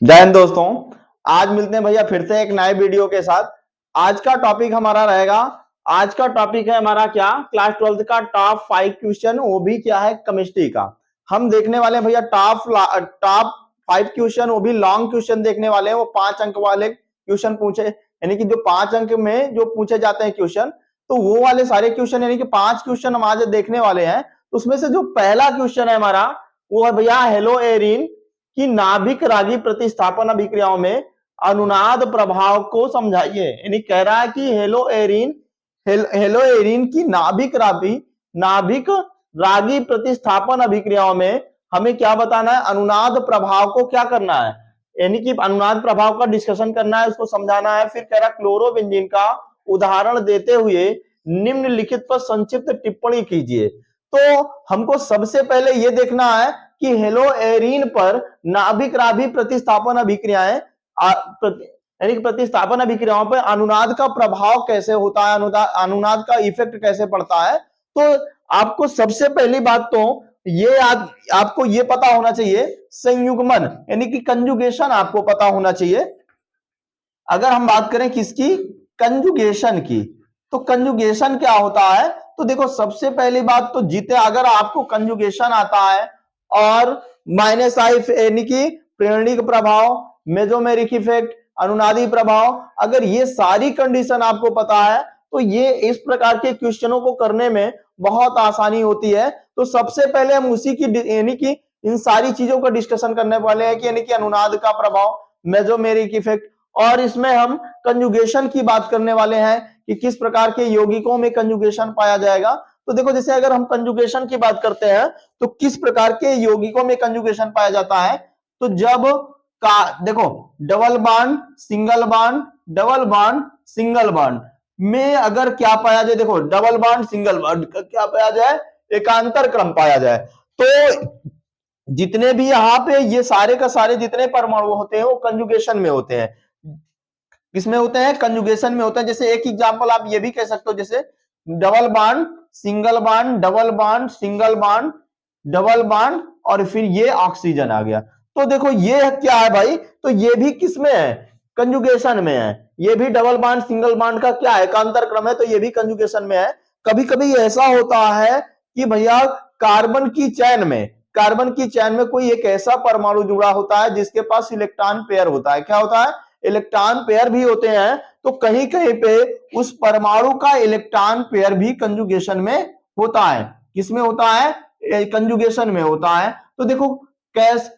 जय हिंद दोस्तों। आज मिलते हैं भैया फिर से एक नए वीडियो के साथ। आज का टॉपिक हमारा रहेगा, आज का टॉपिक है हमारा क्या, क्लास 12th का टॉप 5 क्वेश्चन, वो भी क्या है, केमिस्ट्री का। हम देखने वाले हैं भैया टॉप 5 क्वेश्चन, वो भी लॉन्ग क्वेश्चन देखने वाले हैं। वो 5 अंक वाले क्वेश्चन पूछे, यानी कि जो 5 अंक में जो पूछे जाते हैं क्वेश्चन, तो वो वाले सारे क्वेश्चन, यानी कि 5 क्वेश्चन हम आज देखने वाले हैं। उसमें से जो पहला क्वेश्चन है हमारा, वो है भैया हेलो एरिन कि नाभिक रागी प्रतिस्थापन अभिक्रियाओं में अनुनाद प्रभाव को समझाइए। यानी कह रहा है कि हेलो एरिन की नाभिक रागी प्रतिस्थापन अभिक्रियाओं में हमें क्या बताना है, अनुनाद प्रभाव को क्या करना है, यानी कि अनुनाद प्रभाव का डिस्कशन करना है, उसको समझाना है। फिर कह रहा क्लोरोबेंजीन का उदाहरण देते हुए निम्नलिखित पर संक्षिप्त टिप्पणी कीजिए। तो हमको सबसे पहले यह देखना है कि हेलो एरिन पर नाभिक रागी प्रतिस्थापन अभिक्रियाएं, यानी प्रतिस्थापन अभिक्रियाओं पर अनुनाद का प्रभाव कैसे होता है, अनुनाद का इफेक्ट कैसे पड़ता है। तो आपको सबसे पहली बात तो ये आपको ये पता होना चाहिए, संयुग्मन यानी कि कंजुगेशन आपको पता होना चाहिए। अगर हम बात करें किसकी, कंजुगेशन की, तो कंजुगेशन क्या होता है। तो देखो सबसे पहली बात तो जीते, अगर आपको कंजुगेशन आता है और माइनस आई यानी कि प्रेरणिक प्रभाव, मेसोमेरिक इफेक्ट, अनुनादी प्रभाव, अगर ये सारी कंडीशन आपको पता है तो ये इस प्रकार के क्वेश्चनों को करने में बहुत आसानी होती है। तो सबसे पहले हम उसी की यानी कि इन सारी चीजों का डिस्कशन करने वाले हैं कि यानी कि अनुनाद का प्रभाव, मेसोमेरिक इफेक्ट, और इसमें हम कंजुगेशन की बात करने वाले हैं कि किस प्रकार के यौगिकों में कंजुगेशन पाया जाएगा। तो देखो जैसे अगर हम कंजुगेशन की बात करते हैं तो किस प्रकार के यौगिकों में कंजुगेशन पाया जाता है। तो जब का देखो double bond single bond, double bond single bond में अगर क्या पाया जाए, देखो डबल बॉन्ड सिंगल बॉन्ड क्या पाया जाए, एकांतर क्रम पाया जाए। तो जितने भी यहाँ पे ये सारे का सारे जितने परमाणु होते हैं वो कंजुगेशन में होते हैं। किसमें होते हैं, कंजुगेशन में होते हैं। जैसे एक एग्जांपल आप ये भी कह सकते हो, जैसे double bond single bond, double bond single bond, double bond, और फिर ये ऑक्सीजन आ गया। तो देखो ये क्या है भाई, तो ये भी किसमें है, कंजुगेशन में है। ये भी डबल बॉन्ड सिंगल बॉन्ड का क्या है, एकांतर क्रम है, तो ये भी कंजुगेशन में है। कभी कभी ऐसा होता है कि भैया कार्बन की चैन में कोई एक ऐसा परमाणु जुड़ा होता है जिसके पास इलेक्ट्रॉन पेयर होता है। क्या होता है, इलेक्ट्रॉन पेयर भी होते हैं। तो कहीं कहीं पे उस परमाणु का इलेक्ट्रॉन पेयर भी कंजुगेशन में होता है। किसमें होता है, कंजुगेशन में होता है। तो देखो कैस,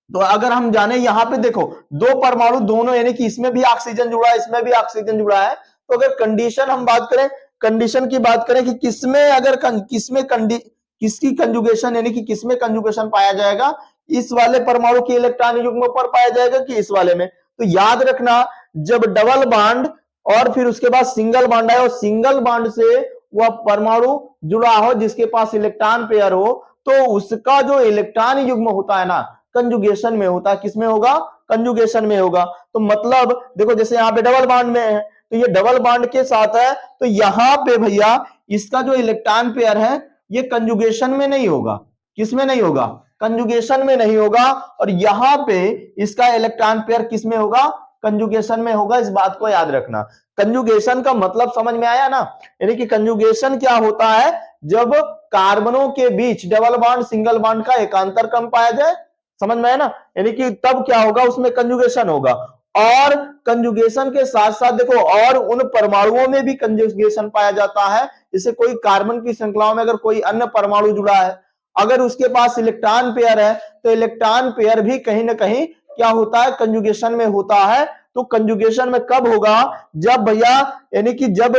तो अगर हम जाने यहां पे देखो दो परमाणु दोनों, यानी कि इसमें भी ऑक्सीजन जुड़ा है, इसमें भी ऑक्सीजन जुड़ा है। तो अगर कंडीशन हम बात करें, कंडीशन की बात करें कि किसमें अगर किसकी कंजुगेशन, यानी कि किसमें कंजुगेशन पाया जाएगा, इस वाले परमाणु के इलेक्ट्रॉन युग्म पर पाया जाएगा कि इस वाले में। तो याद रखना, जब डबल बॉन्ड और फिर उसके बाद सिंगल बॉन्ड है और सिंगल बॉन्ड से वह परमाणु जुड़ा हो जिसके पास इलेक्ट्रॉन पेयर हो, तो उसका जो इलेक्ट्रॉन युग्म होता है ना, कंजुगेशन में होता है। किसमें होगा, कंजुगेशन में होगा। तो मतलब देखो जैसे यहाँ पे डबल बॉन्ड में है तो ये डबल बॉन्ड के साथ है, तो यहां पे भैया इसका जो इलेक्ट्रॉन पेयर है ये कंजुगेशन में नहीं होगा। किसमें नहीं होगा, कंजुगेशन में नहीं होगा। और यहां पे इसका इलेक्ट्रॉन पेयर किसमें होगा, कंजुगेशन में होगा। इस बात को याद रखना। कंजुगेशन का मतलब समझ में आया ना, यानी कि कंजुगेशन क्या होता है, जब कार्बनों के बीच डबल बॉन्ड सिंगल बॉन्ड का एकांतर क्रम पाया जाए। समझ में आया ना, यानी कि तब क्या होगा, उसमें कंजुगेशन होगा। और कंजुगेशन के साथ साथ देखो और उन परमाणुओं में भी कंजुगेशन पाया जाता है। जैसे कोई कार्बन की श्रृंखलाओं में अगर कोई अन्य परमाणु जुड़ा है, अगर उसके पास इलेक्ट्रॉन पेयर है, तो इलेक्ट्रॉन पेयर भी कहीं ना कहीं क्या होता है, कंजुगेशन में होता है। तो कंजुगेशन में कब होगा, जब भैया यानी कि जब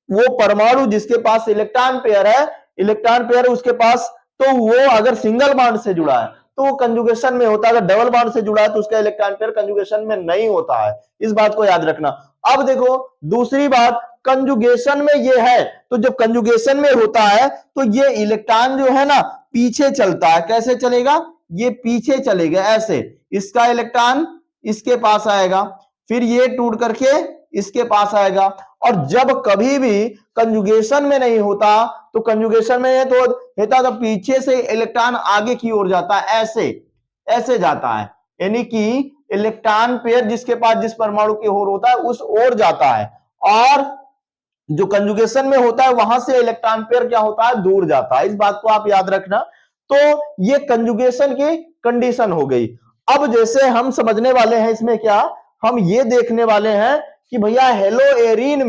वो परमाणु जिसके पास इलेक्ट्रॉन पेयर है, इलेक्ट्रॉन पेयर उसके पास, तो वो अगर सिंगल बॉन्ड से जुड़ा है तो वो कंजुगेशन में होता है। अगर डबल बॉन्ड से जुड़ा है तो उसका इलेक्ट्रॉन पेयर कंजुगेशन में नहीं होता है। इस बात को याद रखना। अब देखो दूसरी बात, कंजुगेशन में ये है, तो जब कंजुगेशन में होता है तो ये इलेक्ट्रॉन जो है ना पीछे चलता है। कैसे चलेगा, ये पीछे चलेगा ऐसे, इसका इलेक्ट्रॉन इसके पास आएगा, फिर ये टूट करके इसके पास आएगा। और जब कभी भी कंजुगेशन में नहीं होता, तो कंजुगेशन में है तो होता तो पीछे से इलेक्ट्रॉन आगे की ओर जाता है, ऐसे ऐसे जाता है। यानी कि इलेक्ट्रॉन पेयर जिसके पास जिस परमाणु की ओर होता है उस ओर जाता है, और जो कंजुगेशन में होता है वहां से इलेक्ट्रॉन पेयर क्या होता है, दूर जाता है। इस बात को आप याद रखना। तो ये कंजुगेशन की कंडीशन हो गई। अब जैसे हम समझने वाले हैं इसमें क्या, हम ये देखने वाले हैं कि भैया हेलोएरिन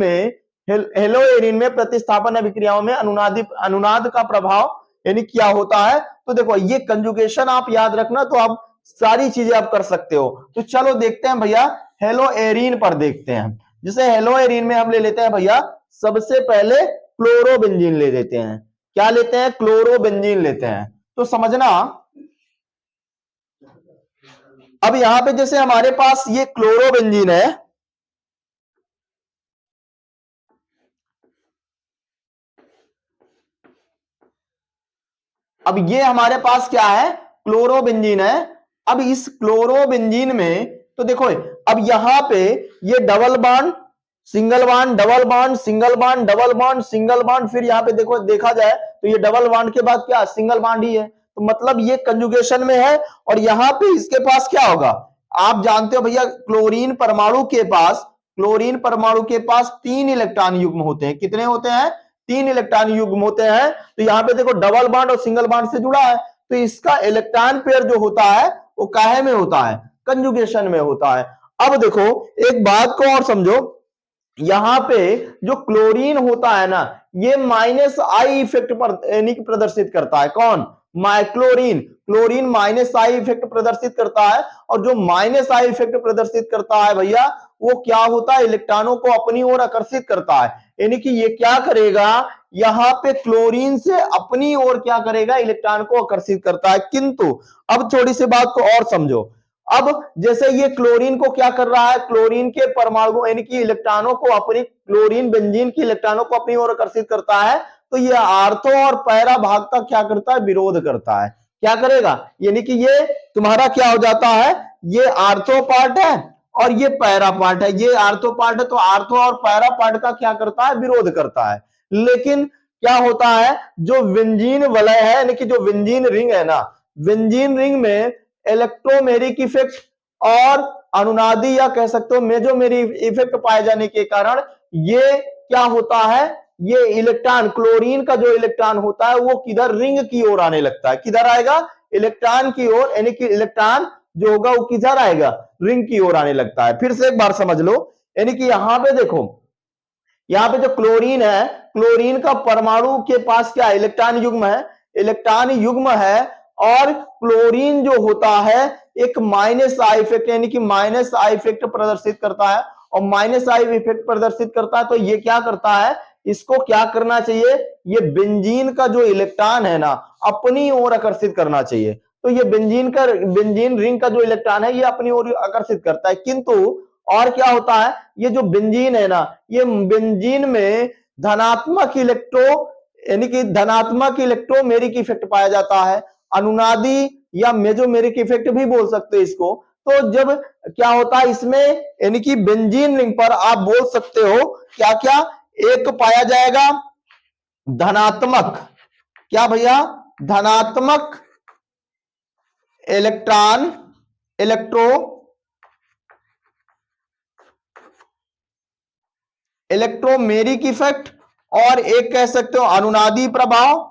में प्रतिस्थापन अभिक्रियाओं में अनुनाद का प्रभाव यानी क्या होता है। तो देखो ये कंजुगेशन आप याद रखना, तो आप सारी चीजें आप कर सकते हो। तो चलो देखते हैं भैया हेलोएरिन पर देखते हैं। जैसे हेलोएरिन में हम ले लेते हैं भैया सबसे पहले क्लोरोबेंजीन ले लेते हैं। क्या लेते हैं, क्लोरोबेंजीन लेते हैं। तो समझना, अब यहां पे जैसे हमारे पास ये क्लोरोबेंजीन है, अब ये हमारे पास क्या है, क्लोरोबेंजीन है। अब इस क्लोरोबेंजीन में तो देखो अब यहां पे ये double bond single bond double bond single bond double bond single bond, फिर यहां पे देखो देखा जाए तो ये डबल बॉन्ड के बाद क्या सिंगल बॉन्ड ही है। तो मतलब ये कंजुगेशन में है। और यहां पे इसके पास क्या होगा, आप जानते हो भैया क्लोरीन परमाणु के पास 3 इलेक्ट्रॉन युग्म होते हैं। कितने होते हैं, 3 इलेक्ट्रॉन युग्म होते हैं। तो यहां पे देखो डबल बॉन्ड और सिंगल बॉन्ड से जुड़ा है, तो इसका इलेक्ट्रॉन पेयर जो होता है वो काहे में होता है, कंजुगेशन में होता है। अब देखो एक बात को और समझो, यहां पे जो क्लोरीन होता है ना, ये माइनस आई इफेक्ट पर यानी कि प्रदर्शित करता है। कौन, क्लोरीन माइनस आई इफेक्ट प्रदर्शित करता है। और जो माइनस आई इफेक्ट प्रदर्शित करता है भैया वो क्या होता है, इलेक्ट्रॉनों को अपनी ओर आकर्षित करता है। यानी कि ये क्या करेगा, यहां पे क्लोरीन से अपनी ओर क्या करेगा, इलेक्ट्रॉन को आकर्षित करता है। किंतु अब थोड़ी सी बात को और समझो। अब जैसे ये क्लोरीन को क्या कर रहा है, क्लोरीन के परमाणु यानी कि इलेक्ट्रॉनों को अपनी, क्लोरीन बेंजीन की इलेक्ट्रॉनों को अपनी ओर आकर्षित करता है। तो ये आर्थो और पैरा भाग का क्या करता है, विरोध करता है। क्या करेगा, यानी कि ये तुम्हारा क्या हो जाता है, ये आर्थो पार्ट है और ये पैरा पार्ट है। ये आर्थो पार्ट है तो आर्थो और पैरा पार्ट का क्या करता है, विरोध करता है। लेकिन क्या होता है, जो बेंजीन वलय है यानी कि जो बेंजीन रिंग है ना, बेंजीन रिंग में इलेक्ट्रोमेरिक इफेक्ट और अनुनादी या कह सकते हो मेजोमेरिक इफेक्ट पाए जाने के कारण ये क्या होता है, ये इलेक्ट्रॉन, क्लोरीन का जो इलेक्ट्रॉन होता है वो किधर, रिंग की ओर आने लगता है। किधर आएगा, इलेक्ट्रॉन की ओर, यानी कि इलेक्ट्रॉन जो होगा वो किधर आएगा, रिंग की ओर आने लगता है। फिर से एक बार समझ लो, यानी कि यहां पे देखो, यहां पे जो क्लोरीन है, क्लोरीन का परमाणु के पास क्या इलेक्ट्रॉन युग्म है, इलेक्ट्रॉन युग्म है। और क्लोरीन जो होता है एक माइनस आई इफेक्ट यानी कि माइनस आई इफेक्ट प्रदर्शित करता है। और माइनस आई इफेक्ट प्रदर्शित करता है तो ये क्या करता है, इसको क्या करना चाहिए, ये बेंजीन का जो इलेक्ट्रॉन है ना अपनी ओर आकर्षित करना चाहिए। तो ये बेंजीन रिंग का जो इलेक्ट्रॉन है ये अपनी ओर आकर्षित करता है। किंतु और क्या होता है, ये जो बेंजीन है ना, ये बेंजीन में धनात्मक इलेक्ट्रो यानी कि धनात्मक इलेक्ट्रोमेरिक इफेक्ट पाया जाता है। अनुनादी या मेजोमेरिक इफेक्ट भी बोल सकते हैं इसको। तो जब क्या होता है इसमें, यानी कि बेंजीन रिंग पर आप बोल सकते हो क्या क्या, एक पाया जाएगा धनात्मक, क्या भैया, धनात्मक इलेक्ट्रॉन इलेक्ट्रोमेरिक इफेक्ट, और एक कह सकते हो अनुनादी प्रभाव।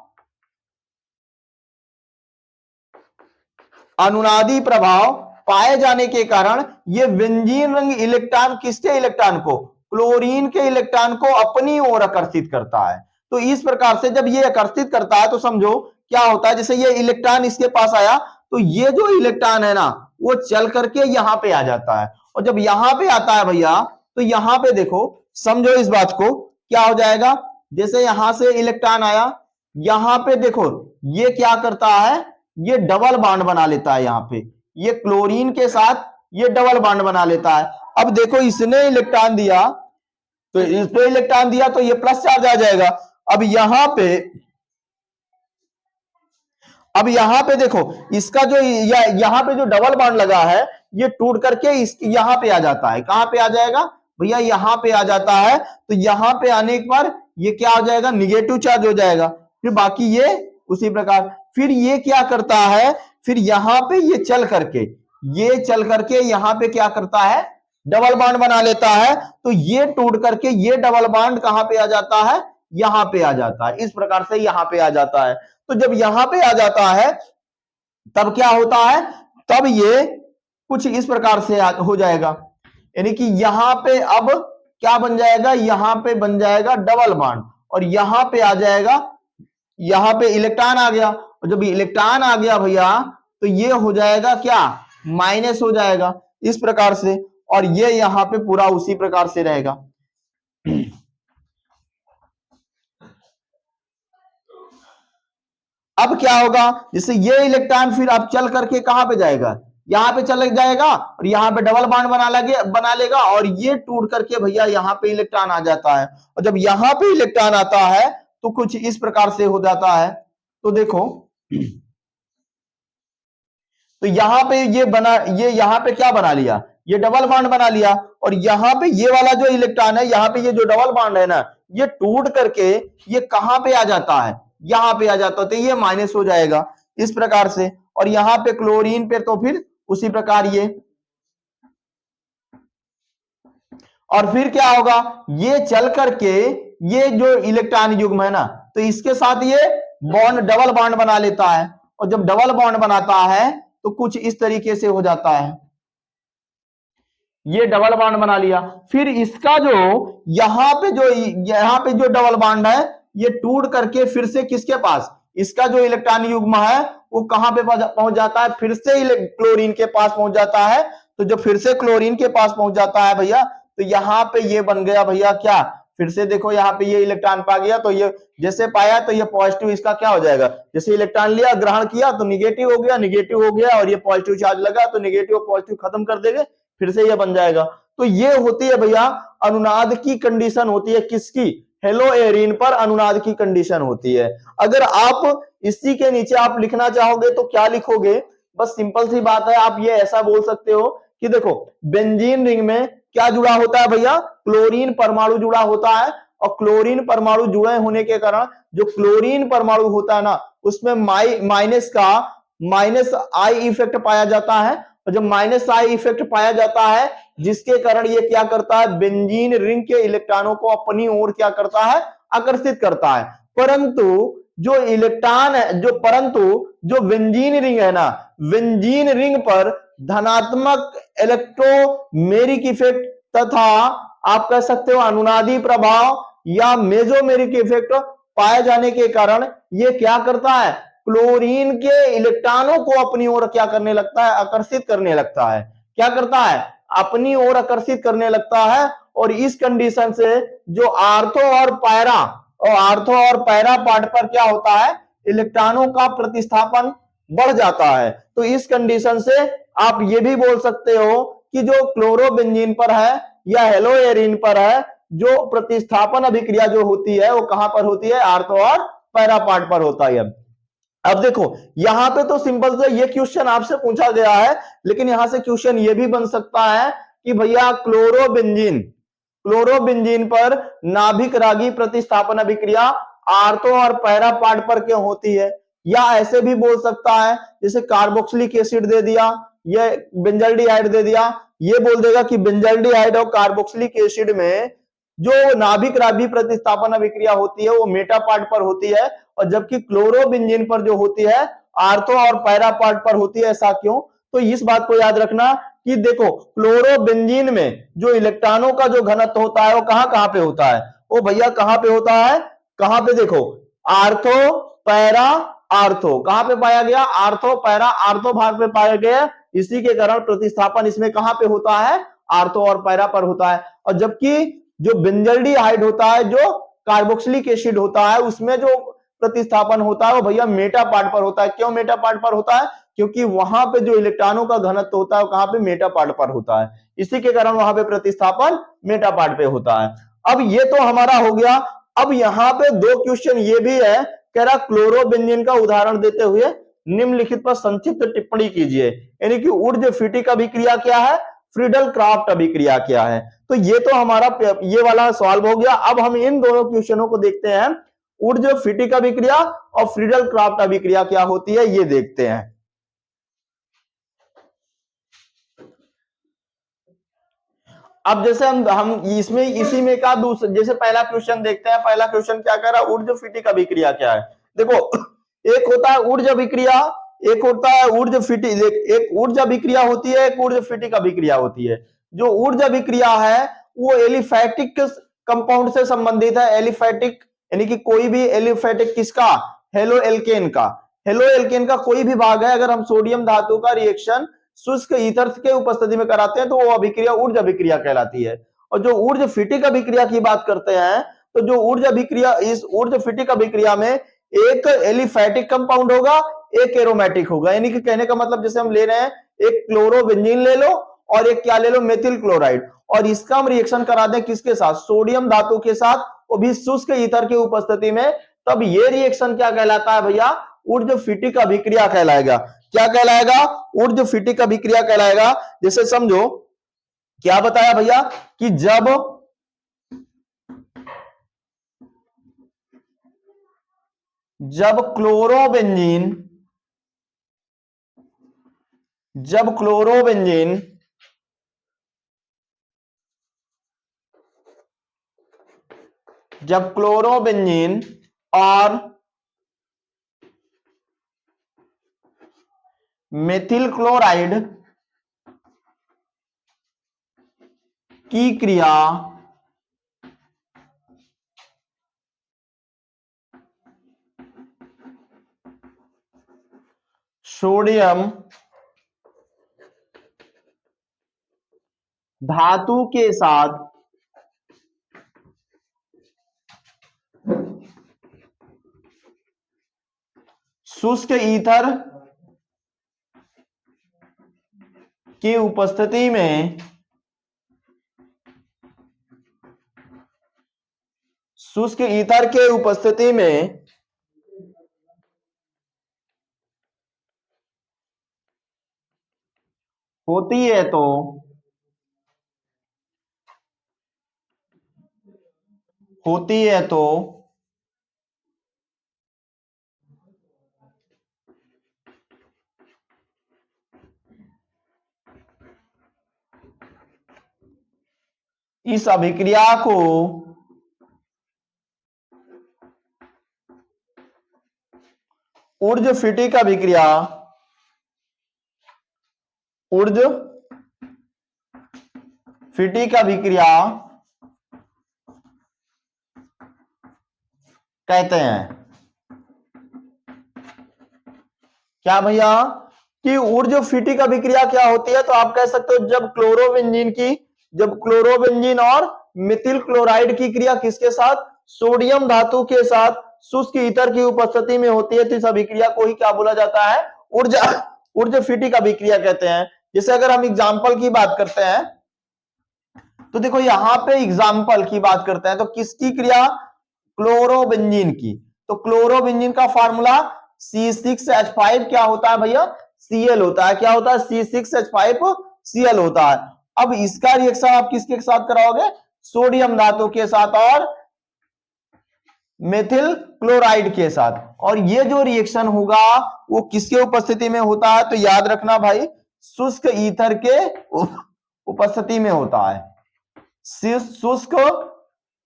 अनुनादी प्रभाव पाए जाने के कारण ये बेंजीन रिंग इलेक्ट्रॉन, किसके इलेक्ट्रॉन को, क्लोरीन के इलेक्ट्रॉन को अपनी ओर आकर्षित करता है। तो इस प्रकार से जब ये आकर्षित करता है तो समझो क्या होता है, जैसे ये इलेक्ट्रॉन इसके पास आया तो ये जो इलेक्ट्रॉन है ना वो चल करके यहां पे आ जाता है। और जब यहां पे आता है भैया तो यहां पे देखो, समझो इस बात को, क्या हो जाएगा, जैसे यहां से इलेक्ट्रॉन आया, यहां पे देखो ये क्या करता है, ये डबल बॉन्ड बना लेता है। यहां पे ये क्लोरीन के साथ ये डबल बॉन्ड बना लेता है। अब देखो इसने इलेक्ट्रॉन दिया तो इस पे इलेक्ट्रॉन दिया तो ये प्लस चार्ज आ जाएगा। अब यहां पे देखो इसका जो यहां पे जो डबल बॉन्ड लगा है ये टूट करके इस यहां पे आ जाता है। कहां पे आ जाएगा भैया, यहां पे आ जाता है। तो यहां पे आने पर ये क्या हो जाएगा, निगेटिव चार्ज हो जाएगा। फिर बाकी ये उसी प्रकार, फिर ये क्या करता है, फिर यहां पे ये चल करके ये चल करके यहां पे क्या करता है, डबल बॉन्ड बना लेता है। तो ये टूट करके ये डबल बॉन्ड कहां पे आ जाता है, यहां पे आ जाता है। इस प्रकार से यहां पे आ जाता है। तो जब यहां पे आ जाता है तब क्या होता है, तब ये कुछ इस प्रकार से हो जाएगा, यानी कि यहां पे अब क्या बन जाएगा, यहां पे बन जाएगा डबल बॉन्ड और यहां पे आ जाएगा, यहां पे इलेक्ट्रॉन आ गया। और जब इलेक्ट्रॉन आ गया भैया तो ये हो जाएगा क्या, माइनस हो जाएगा इस प्रकार से, और ये यहां पे पूरा उसी प्रकार से रहेगा। अब क्या होगा, जैसे ये इलेक्ट्रॉन फिर अब चल करके कहां पे जाएगा, यहां पे चल जाएगा और यहां पे डबल बॉन्ड बना लेगा और ये टूट करके भैया यहां पे इलेक्ट्रॉन आ जाता है। और जब यहां पे इलेक्ट्रॉन आता है तो कुछ इस प्रकार से हो जाता है। तो देखो, तो यहां पे ये बना, ये यहां पे क्या बना लिया, ये डबल बॉन्ड बना लिया। और यहां पे ये वाला जो इलेक्ट्रॉन है, यहां पे ये जो डबल बॉन्ड है ना, ये टूट करके ये कहां पे आ जाता है, यहां पे आ जाता है। तो ये माइनस हो जाएगा इस प्रकार से। और यहां पे क्लोरीन पे तो फिर उसी प्रकार ये, और फिर क्या होगा, ये चल करके ये जो इलेक्ट्रॉन युग्म है ना, तो इसके साथ ये बॉन्ड डबल बॉन्ड बना लेता है। और जब डबल बॉन्ड बनाता है तो कुछ इस तरीके से हो जाता है, ये डबल बॉन्ड बना लिया। फिर इसका जो यहां पे जो डबल बॉन्ड है, ये टूट करके फिर से किसके पास, इसका जो इलेक्ट्रॉन युग्म है वो कहां पे पहुंच जाता है, फिर से क्लोरीन के पास पहुंच जाता है। तो जब फिर से क्लोरीन के पास पहुंच जाता है भैया, तो यहां पे ये बन गया भैया क्या, फिर से देखो यहाँ पे ये इलेक्ट्रॉन पा गया, तो ये जैसे पाया तो ये पॉजिटिव इसका क्या हो जाएगा, जैसे इलेक्ट्रॉन लिया ग्रहण किया तो निगेटिव हो गया, निगेटिव हो गया, और ये पॉजिटिव चार्ज लगा तो निगेटिव पॉजिटिव खत्म कर देंगे, फिर से ये बन जाएगा। तो ये होती है भैया अनुनाद की कंडीशन होती है, किसकी, हेलो एरिन पर अनुनाद की कंडीशन होती है। अगर आप इसी के नीचे आप लिखना चाहोगे तो क्या लिखोगे, बस सिंपल सी बात है, आप ये ऐसा बोल सकते हो कि देखो बेंजीन रिंग में क्या जुड़ा होता है भैया, क्लोरीन परमाणु जुड़ा होता है। और क्लोरीन परमाणु जुड़े होने के कारण जो क्लोरीन परमाणु होता है ना, उसमें माइनस आई इफेक्ट पाया जाता है। और जब माइनस आई इफेक्ट पाया जाता है, जिसके कारण ये क्या करता है, बेंजीन रिंग के इलेक्ट्रॉनों को अपनी ओर क्या करता है, आकर्षित करता है। परंतु जो इलेक्ट्रॉन है, जो बेंजीन रिंग है ना, बेंजीन रिंग पर धनात्मक इलेक्ट्रोमेरिक इफेक्ट तथा आप कह सकते हो अनुनादी प्रभाव या मेसोमेरिक इफेक्ट पाए जाने के कारण ये क्या करता है, क्लोरीन के इलेक्ट्रॉनों को अपनी ओर क्या करने लगता है, आकर्षित करने लगता है। क्या करता है, अपनी ओर आकर्षित करने लगता है। और इस कंडीशन से जो आर्थो और पैरा पार्ट पर क्या होता है, इलेक्ट्रॉनों का प्रतिस्थापन बढ़ जाता है। तो इस कंडीशन से आप ये भी बोल सकते हो कि जो क्लोरोबेंजीन पर है या हेलोएरिन पर है, जो प्रतिस्थापन अभिक्रिया जो होती है वो कहां पर होती है, आर्थो और पैरा पार्ट पर होता है। अब देखो यहां पे तो सिंपल से ये क्वेश्चन आपसे पूछा गया है, लेकिन यहां से क्वेश्चन ये भी बन सकता है कि भैया क्लोरोबेंजीन पर नाभिक रागी प्रतिस्थापन अभिक्रिया आर्थो और पैरा पार्ट पर क्यों होती है। या ऐसे भी बोल सकता है, जैसे कार्बोक्सिलिक एसिड दे दिया, ये बेंजल्डिहाइड दे दिया, ये बोल देगा कि बेंजल्डिहाइड और कार्बोक्सिलिक एसिड में जो नाभिक रागी प्रतिस्थापन अभिक्रिया होती है वो मेटा पार्ट पर होती है, और जबकि क्लोरोबेंजीन पर जो होती है आर्थो और पैरा पार्ट पर होती है। ऐसा क्यों, तो इस बात को याद रखना कि देखो क्लोरोबेंजीन में जो इलेक्ट्रॉनों का जो घनत्व होता है वो कहां कहां पे होता है, वो भैया कहां पे होता है, कहां पे देखो, आर्थो पैरा आर्थो कहां पे पाया गया, आर्थो पैरा आर्थो भाग पे पाया गया। इसी के कारण प्रतिस्थापन इसमें कहां पे होता है, आर्थो और पैरा पर होता है। और जबकि जो बेंजल्डिहाइड होता है, जो कार्बोक्सिलिक एसिड होता है, उसमें जो प्रतिस्थापन होता है वो भैया मेटा पार्ट पर होता है। क्यों मेटा पार्ट पर होता है, क्योंकि वहां पे जो इलेक्ट्रॉनों का घनत्व होता है कहां पे, मेटा पार्ट पर होता है। इसी के कारण वहां पे प्रतिस्थापन मेटा पार्ट पे होता है। अब ये तो हमारा हो गया। अब यहां पे दो क्वेश्चन ये भी है, कह रहा क्लोरोबेंजीन का उदाहरण देते हुए निम्नलिखित पर संक्षिप्त टिप्पणी कीजिए, यानी कि ऊर्ज फिटिक अभिक्रिया क्या है, फ्रीडल क्राफ्ट अभिक्रिया क्या है। तो ये तो हमारा ये वाला सॉल्व हो गया। अब हम इन दोनों क्वेश्चनों को देखते हैं, ऊर्ज फिटिक अभिक्रिया और फ्रीडल क्राफ्ट अभिक्रिया क्या होती है ये देखते हैं। अब जैसे हम इसमें इसी में का दूसरा, जैसे पहला क्वेश्चन देखते हैं। पहला क्वेश्चन क्या कह रहा है, ऊर्ज फीटिक अभिक्रिया क्या है। देखो, एक होता है ऊर्ज अभिक्रिया, एक होता है ऊर्ज फीटिक। एक ऊर्ज अभिक्रिया होती है, एक ऊर्ज फीटिक अभिक्रिया होती है। जो ऊर्ज अभिक्रिया है वो एलिफैटिक कंपाउंड से संबंधित है। एलिफैटिक यानी कि कोई भी एलिफैटिक किसका, हेलो एल्केन का। हेलो एल्केन का कोई भी भाग है, अगर हम सोडियम धातु का रिएक्शन शुष्क ईथर के उपस्थिति में कराते हैं तो वो अभिक्रिया ऊर्ज अभिक्रिया कहलाती है। और जो ऊर्ज फीटिक अभिक्रिया की बात करते हैं, तो जो ऊर्ज अभिक्रिया, इस ऊर्ज फीटिक अभिक्रिया में एक एलिफैटिक कंपाउंड होगा, एक एरोमेटिक होगा। यानी कि कहने का मतलब जैसे हम ले रहे हैं, एक क्लोरोबेंजीन ले लो और एक क्या ले लो, मेथिल क्लोराइड, और इसका हम रिएक्शन करा दें किसके साथ, सोडियम धातु के साथ, वो भी शुष्क ईथर की उपस्थिति में, तब ये रिएक्शन क्या कहलाता है भैया, ऊर्ज फीटिक अभिक्रिया कहलाएगा। क्या कहलाएगा, ऊर्ज फीटिक अभिक्रिया कहलाएगा। जैसे समझो, क्या बताया भैया कि जब क्लोरोबेंजीन जब क्लोरोबेंजीन जब क्लोरोबेंजीन और मेथिल क्लोराइड की क्रिया सोडियम धातु के साथ शुष्क ईथर की उपस्थिति में शुष्क ईथर के उपस्थिति में होती है तो इस अभिक्रिया को ऊर्ज फीटिक अभिक्रिया कहते हैं। क्या भैया, कि ऊर्ज फीटिक अभिक्रिया क्या होती है, तो आप कह सकते हो जब क्लोरोबेंजीन और मिथिल क्लोराइड की क्रिया किसके साथ, सोडियम धातु के साथ शुष्क ईथर की उपस्थिति में होती है, तो इस अभिक्रिया को ही क्या बोला जाता है, ऊर्ज फीटिक अभिक्रिया कहते हैं। जैसे अगर हम एग्जाम्पल की बात करते हैं, तो देखो यहां पे एग्जाम्पल की बात करते हैं, तो किसकी क्रिया, क्लोरोबेंजीन की। तो क्लोरोबेंजीन का फार्मूला C6H5 क्या होता है भैया, Cl होता है। क्या होता है, C6H5Cl होता है। अब इसका रिएक्शन आप किसके साथ कराओगे, सोडियम धातु के साथ और मेथिल क्लोराइड के साथ। और ये जो रिएक्शन होगा वो किसके उपस्थिति में होता है, तो याद रखना भाई, शुष्क ईथर के उपस्थिति में होता है। शुष्क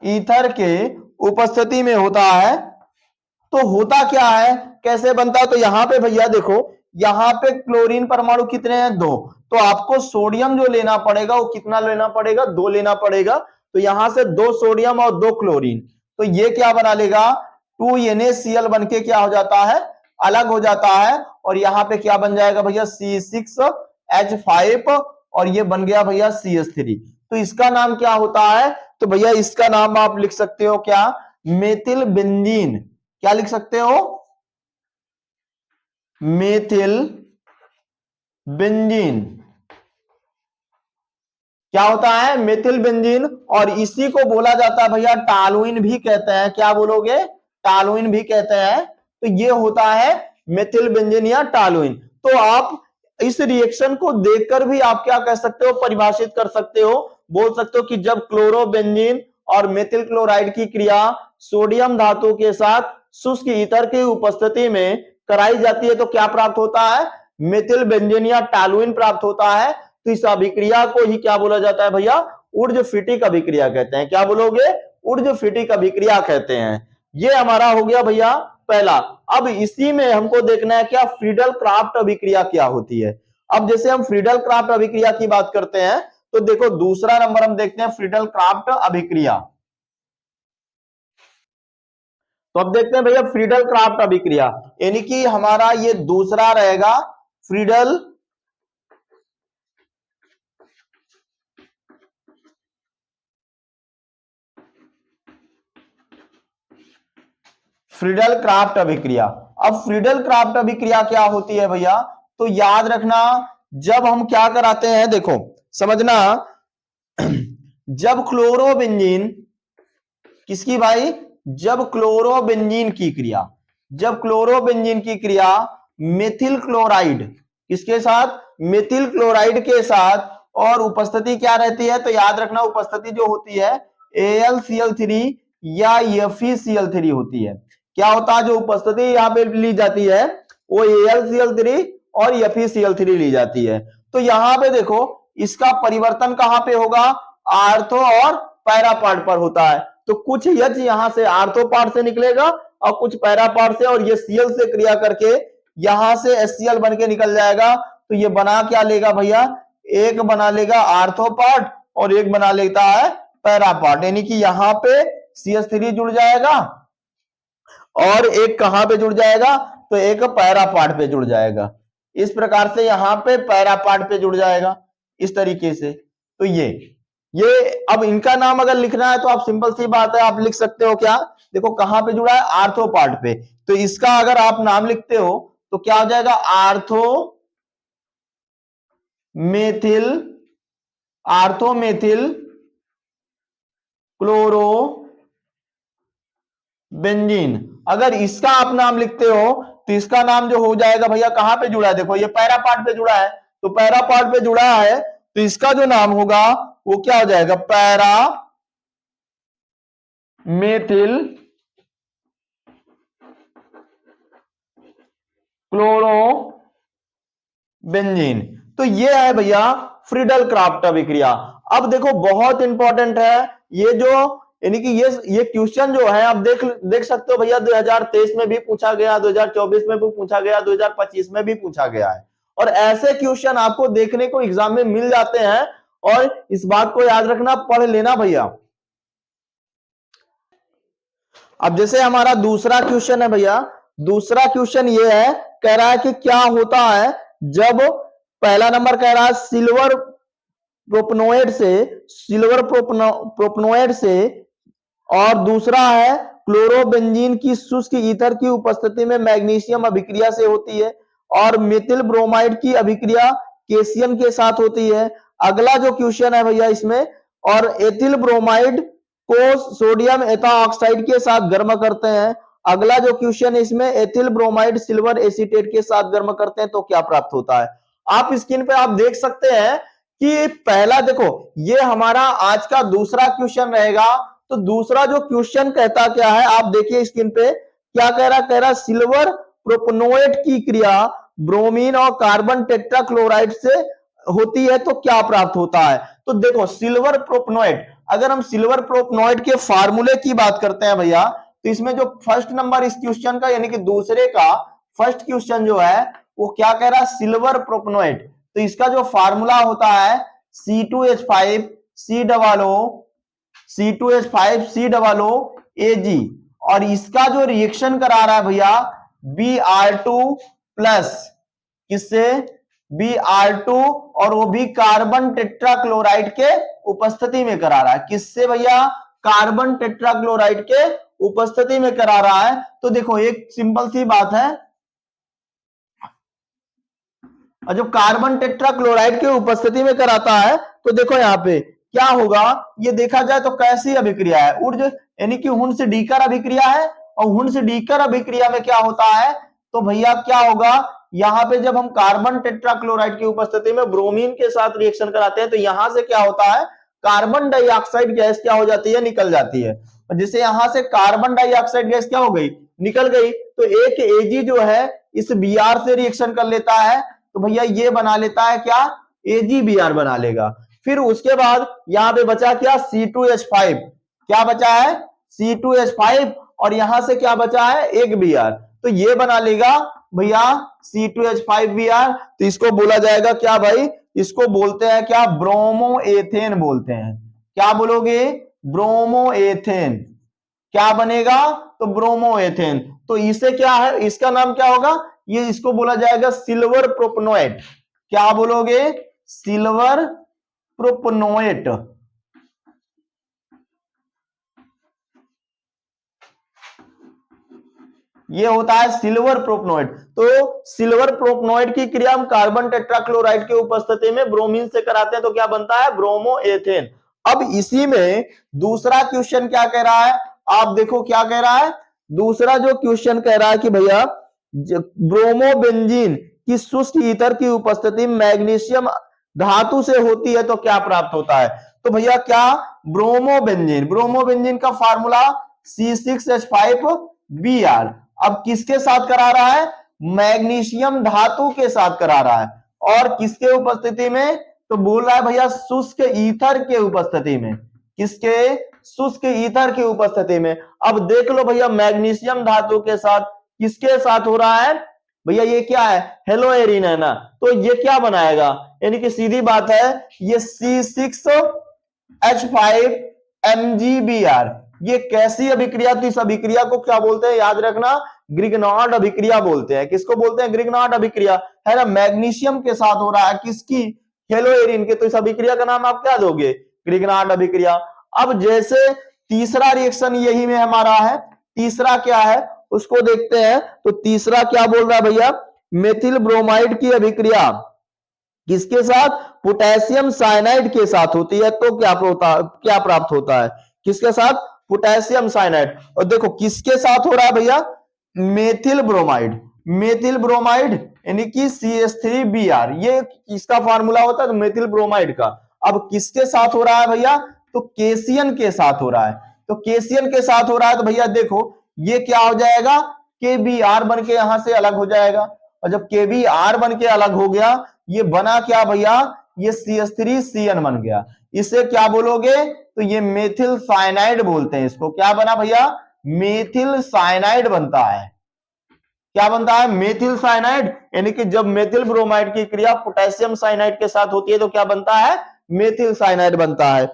ईथर के उपस्थिति में होता है। तो होता क्या है, कैसे बनता है, तो यहां पे भैया देखो, यहां पे क्लोरीन परमाणु कितने हैं, 2। तो आपको सोडियम जो लेना पड़ेगा वो कितना लेना पड़ेगा, 2 लेना पड़ेगा। तो यहां से 2 सोडियम और 2 क्लोरीन, तो ये क्या बना लेगा, 2NaCl बन के क्या हो जाता है, अलग हो जाता है। और यहां पे क्या बन जाएगा भैया, C6H5, और ये बन गया भैया CH3। तो इसका नाम क्या होता है, तो भैया इसका नाम आप लिख सकते हो क्या, मेथिल बेंजीन। क्या लिख सकते हो, मेथिल बेंजीन। क्या होता है, मेथिल बेंजीन। और इसी को बोला जाता है भैया टॉलुइन भी कहते हैं। क्या बोलोगे, टॉलुइन भी कहते हैं। तो ये होता है मेथिल बेंजीन या टॉलुइन। तो आप इस रिएक्शन को देखकर भी आप क्या कह सकते हो, परिभाषित कर सकते हो, बोल सकते हो कि जब क्लोरोबेंजीन और मेथिल क्लोराइड की क्रिया सोडियम धातु के साथ शुष्क ईथर की उपस्थिति में कराई जाती है तो क्या प्राप्त होता है, मेथिल बेंजीन या टॉलुइन प्राप्त होता है। तो इस अभिक्रिया को ही क्या बोला जाता है भैया, ऊर्ध्वफिटिक अभिक्रिया कहते हैं। क्या बोलोगे? ऊर्ध्वफिटिक अभिक्रिया कहते हैं। ये हमारा हो गया भैया पहला। अब इसी में हमको देखना है क्या फ्रीडल क्राफ्ट अभिक्रिया क्या होती है। अब जैसे हम फ्रीडल क्राफ्ट अभिक्रिया की बात करते हैं तो देखो दूसरा नंबर हम देखते हैं फ्रीडल क्राफ्ट अभिक्रिया। तो अब देखते हैं भैया फ्रीडल क्राफ्ट अभिक्रिया, यानी कि हमारा ये दूसरा रहेगा फ्रीडल फ्रीडल क्राफ्ट अभिक्रिया। अब फ्रीडल क्राफ्ट अभिक्रिया क्या होती है भैया? तो याद रखना, जब हम क्या कराते हैं, देखो समझना, जब क्लोरोबेंजीन किसकी भाई? जब क्लोरोबेंजीन की क्रिया, जब क्लोरोबेंजीन की क्रिया मेथिल क्लोराइड किसके साथ? मेथिल क्लोराइड के साथ, और उपस्थिति क्या रहती है? तो याद रखना उपस्थिति जो होती है AlCl3 या FeCl3 होती है। क्या होता है? जो उपस्थिति यहाँ पे ली जाती है वो AlCl3 और FeCl3 ली जाती है। तो यहाँ पे देखो इसका परिवर्तन कहां पे होगा? आर्थो और पैरा पार्ट पर होता है। तो कुछ H यहां से आर्थो पार्ट से निकलेगा और कुछ पैरा पार्ट से, और ये Cl से क्रिया करके यहां से HCl बन के निकल जाएगा। तो ये बना क्या लेगा भैया? एक बना लेगा आर्थो पार्ट और एक बना लेता है पैरा पार्ट, यानी कि यहां पे CH3 जुड़ जाएगा और एक कहां पे जुड़ जाएगा? तो एक पैरा पार्ट पे जुड़ जाएगा। इस प्रकार से यहां पे पैरा पार्ट पे जुड़ जाएगा इस तरीके से। तो ये अब इनका नाम अगर लिखना है तो आप सिंपल सी बात है, आप लिख सकते हो क्या? देखो कहां पे जुड़ा है? आर्थो पार्ट पे। तो इसका अगर आप नाम लिखते हो तो क्या हो जाएगा? Ortho methyl chloro benzene. अगर इसका आप नाम लिखते हो तो इसका नाम जो हो जाएगा भैया कहां पे जुड़ा है? देखो ये पैरा पार्ट पे जुड़ा है, तो पैरा पार्ट पे जुड़ा है तो इसका जो नाम होगा वो क्या हो जाएगा? Para methyl chloro benzene. तो ये है भैया फ्रीडल क्राफ्ट अभिक्रिया। अब देखो बहुत इंपॉर्टेंट है ये जो, यानी कि ये क्वेश्चन जो है आप देख सकते हो भैया 2023 में भी पूछा गया, 2024 में भी पूछा गया, 2025 में भी पूछा गया है। और ऐसे क्वेश्चन आपको देखने को एग्जाम में मिल जाते हैं, और इस बात को याद रखना, पढ़ लेना भैया। अब जैसे हमारा दूसरा क्वेश्चन है भैया, दूसरा क्वेश्चन ये है, कह रहा है कि क्या होता है जब, पहला नंबर कह रहा है सिल्वर प्रोपनोएड से, और दूसरा है क्लोरोबेंजीन की शुष्क ईथर की उपस्थिति में मैग्नीशियम अभिक्रिया से होती है, और मेथिल ब्रोमाइड की अभिक्रिया कैल्शियम के साथ होती है। अगला जो क्वेश्चन है भैया इसमें, और एथिल ब्रोमाइड को सोडियम एथाऑक्साइड के साथ गर्म करते हैं। अगला जो क्वेश्चन है इसमें, एथिल ब्रोमाइड सिल्वर एसीटेट के साथ गर्म करते हैं तो क्या प्राप्त होता है? आप स्क्रीन पे आप देख सकते हैं कि पहला देखो ये हमारा आज का दूसरा क्वेश्चन रहेगा। तो दूसरा जो क्वेश्चन कहता क्या है आप देखिए स्क्रीन पे, क्या कह रहा? कह रहा सिल्वर प्रोपनोएट की क्रिया ब्रोमीन और कार्बन टेट्राक्लोराइड से होती है तो क्या प्राप्त होता है? तो देखो सिल्वर प्रोपनोएट, अगर हम सिल्वर प्रोपनोएट के फार्मूले की बात करते हैं भैया, तो इसमें जो फर्स्ट नंबर इस क्वेश्चन का, यानी कि दूसरे का फर्स्ट क्वेश्चन जो है वो क्या कह रहा है? सिल्वर प्रोपनोएट। तो इसका जो फार्मूला होता है C2H5COO और इसका जो रिएक्शन करा रहा है भैया Br2 प्लस, किससे? Br2, और वो भी कार्बन टेट्राक्लोराइड के उपस्थिति में करा रहा है। किससे भैया? कार्बन टेट्राक्लोराइड के उपस्थिति में करा रहा है। तो देखो एक सिंपल सी बात है, और जब कार्बन टेट्राक्लोराइड की उपस्थिति में कराता है तो देखो यहाँ पे क्या होगा, ये देखा जाए तो कैसी अभिक्रिया है? ऊर्ज यानी कि हुन से डीकर अभिक्रिया है, और हुन से डीकर अभिक्रिया में क्या होता है? तो भैया क्या होगा, यहाँ पे जब हम कार्बन टेट्राक्लोराइड की उपस्थिति में ब्रोमीन के साथ रिएक्शन कराते हैं तो यहां से क्या होता है? कार्बन डाइऑक्साइड गैस क्या हो जाती है? निकल जाती है। जिससे यहां से कार्बन डाइऑक्साइड गैस क्या हो गई? निकल गई। तो एक Ag जो है इस Br से रिएक्शन कर लेता है, तो भैया ये बना लेता है क्या? AgBr बना लेगा। फिर उसके बाद यहां पे बचा क्या, C2H5, क्या बचा है, C2H5, और यहां से क्या बचा है, एक Br, तो ये बना लेगा भैया C2H5Br। तो इसको बोला जाएगा क्या भाई, इसको बोलते हैं क्या, ब्रोमो एथेन बोलते हैं। क्या बोलोगे, ब्रोमो एथेन, क्या बनेगा, तो ब्रोमो एथेन। तो इसे क्या है, इसका नाम क्या होगा, ये इसको बोला जाएगा सिल्वर प्रोपनोएट। क्या बोलोगे, सिल्वर प्रोपनोएट। ये होता है सिल्वर प्रोपनोएट। तो सिल्वर प्रोपनोएट की क्रिया हम कार्बन टेट्राक्लोराइड की उपस्थिति में ब्रोमीन से कराते हैं, तो क्या बनता है, ब्रोमो एथेन। अब इसी में दूसरा क्वेश्चन क्या कह रहा है, आप देखो क्या कह रहा है, दूसरा जो क्वेश्चन कह रहा है कि भैया ब्रोमोबेंजीन की शुष्क ईथर की उपस्थिति मैग्नीशियम धातु से होती है तो क्या प्राप्त होता है। तो भैया क्या, ब्रोमोबेंजीन, ब्रोमोबेंजीन का फार्मूला C6H5Br। अब किसके साथ करा रहा है, मैग्नीशियम धातु के साथ करा रहा है, और किसके उपस्थिति में, तो बोल रहा है भैया शुष्क ईथर के उपस्थिति में, किसके, शुष्क ईथर की उपस्थिति में। अब देख लो भैया मैग्नीशियम धातु के साथ किसके साथ हो रहा है, भैया ये क्या है, हेलो एरिन है ना, तो ये क्या बनाएगा, यानी कि सीधी बात है ये C6H5MgBr। ये कैसी अभिक्रिया, तो इस अभिक्रिया को क्या बोलते हैं, याद रखना, ग्रिग्नार्ड अभिक्रिया बोलते हैं। किसको बोलते हैं, ग्रिग्नार्ड अभिक्रिया, है ना, मैग्नीशियम के साथ हो रहा है, किसकी, हेलो एरिन के, तो इस अभिक्रिया का नाम आप क्या दोगे, ग्रिग्नार्ड अभिक्रिया। अब जैसे तीसरा रिएक्शन यही में हमारा है, तीसरा क्या है उसको देखते हैं। तो तीसरा क्या बोल रहा है भैया, मेथिल ब्रोमाइड की अभिक्रिया किसके साथ, पोटेशियम साइनाइड के साथ होती है, तो क्या प्राप्त होता है, किसके साथ, पोटेशियम साइनाइड। और देखो किसके साथ हो रहा है भैया, मेथिल ब्रोमाइड, मेथिल ब्रोमाइड यानी कि CH3Br, ये इसका फार्मूला होता है तो मेथिल ब्रोमाइड का। अब किसके साथ हो रहा है भैया, तो केसियन के साथ हो रहा है, तो केसियन के साथ हो रहा है, तो भैया देखो ये क्या हो जाएगा, KBr बन के यहां से अलग हो जाएगा, और जब KBr बन के अलग हो गया, ये बना क्या भैया, ये CH3Cn बन गया। इसे क्या बोलोगे, तो ये मेथिल साइनाइड बोलते हैं इसको। क्या बना भैया, मेथिल साइनाइड बनता है। क्या बनता है, मेथिल साइनाइड, यानी कि जब मेथिल ब्रोमाइड की क्रिया पोटेशियम साइनाइड के साथ होती है तो क्या बनता है, मेथिल साइनाइड बनता है।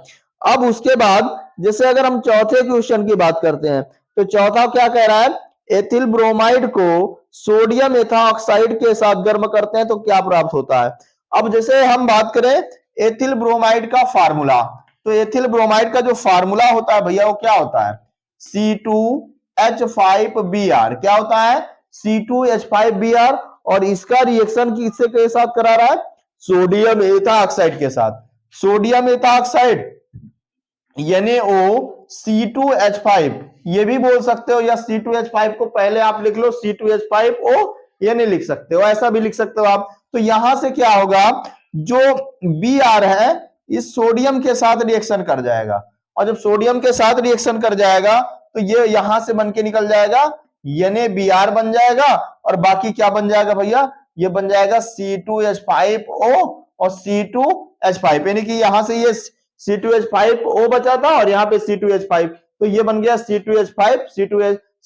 अब उसके बाद जैसे अगर हम चौथे क्वेश्चन की बात करते हैं, तो चौथा क्या कह रहा है, एथिल ब्रोमाइड को सोडियम एथाऑक्साइड के साथ गर्म करते हैं तो क्या प्राप्त होता है। अब जैसे हम बात करें एथिल ब्रोमाइड का फार्मूला, तो एथिल ब्रोमाइड का जो फार्मूला होता है भैया वो क्या होता है, C2H5Br, क्या होता है, C2H5Br, और इसका रिएक्शन किससे के साथ करा रहा है, सोडियम एथाऑक्साइड के साथ, सोडियम एथाऑक्साइड NaOC2H5, ये भी बोल सकते हो, या C2H5 को पहले आप लिख लो C2H5O, ये नहीं लिख सकते हो, ऐसा भी लिख सकते हो आप। तो यहां से क्या होगा, जो Br है इस सोडियम के साथ रिएक्शन कर जाएगा, और जब सोडियम के साथ रिएक्शन कर जाएगा तो ये यहां से बन के निकल जाएगा NaBr बन जाएगा, और बाकी क्या बन जाएगा भैया, ये बन जाएगा C2H5O और C2H5, यानी कि यहां से ये C2H5O बचा था और यहाँ पे C2H5, तो ये बन गया C2H5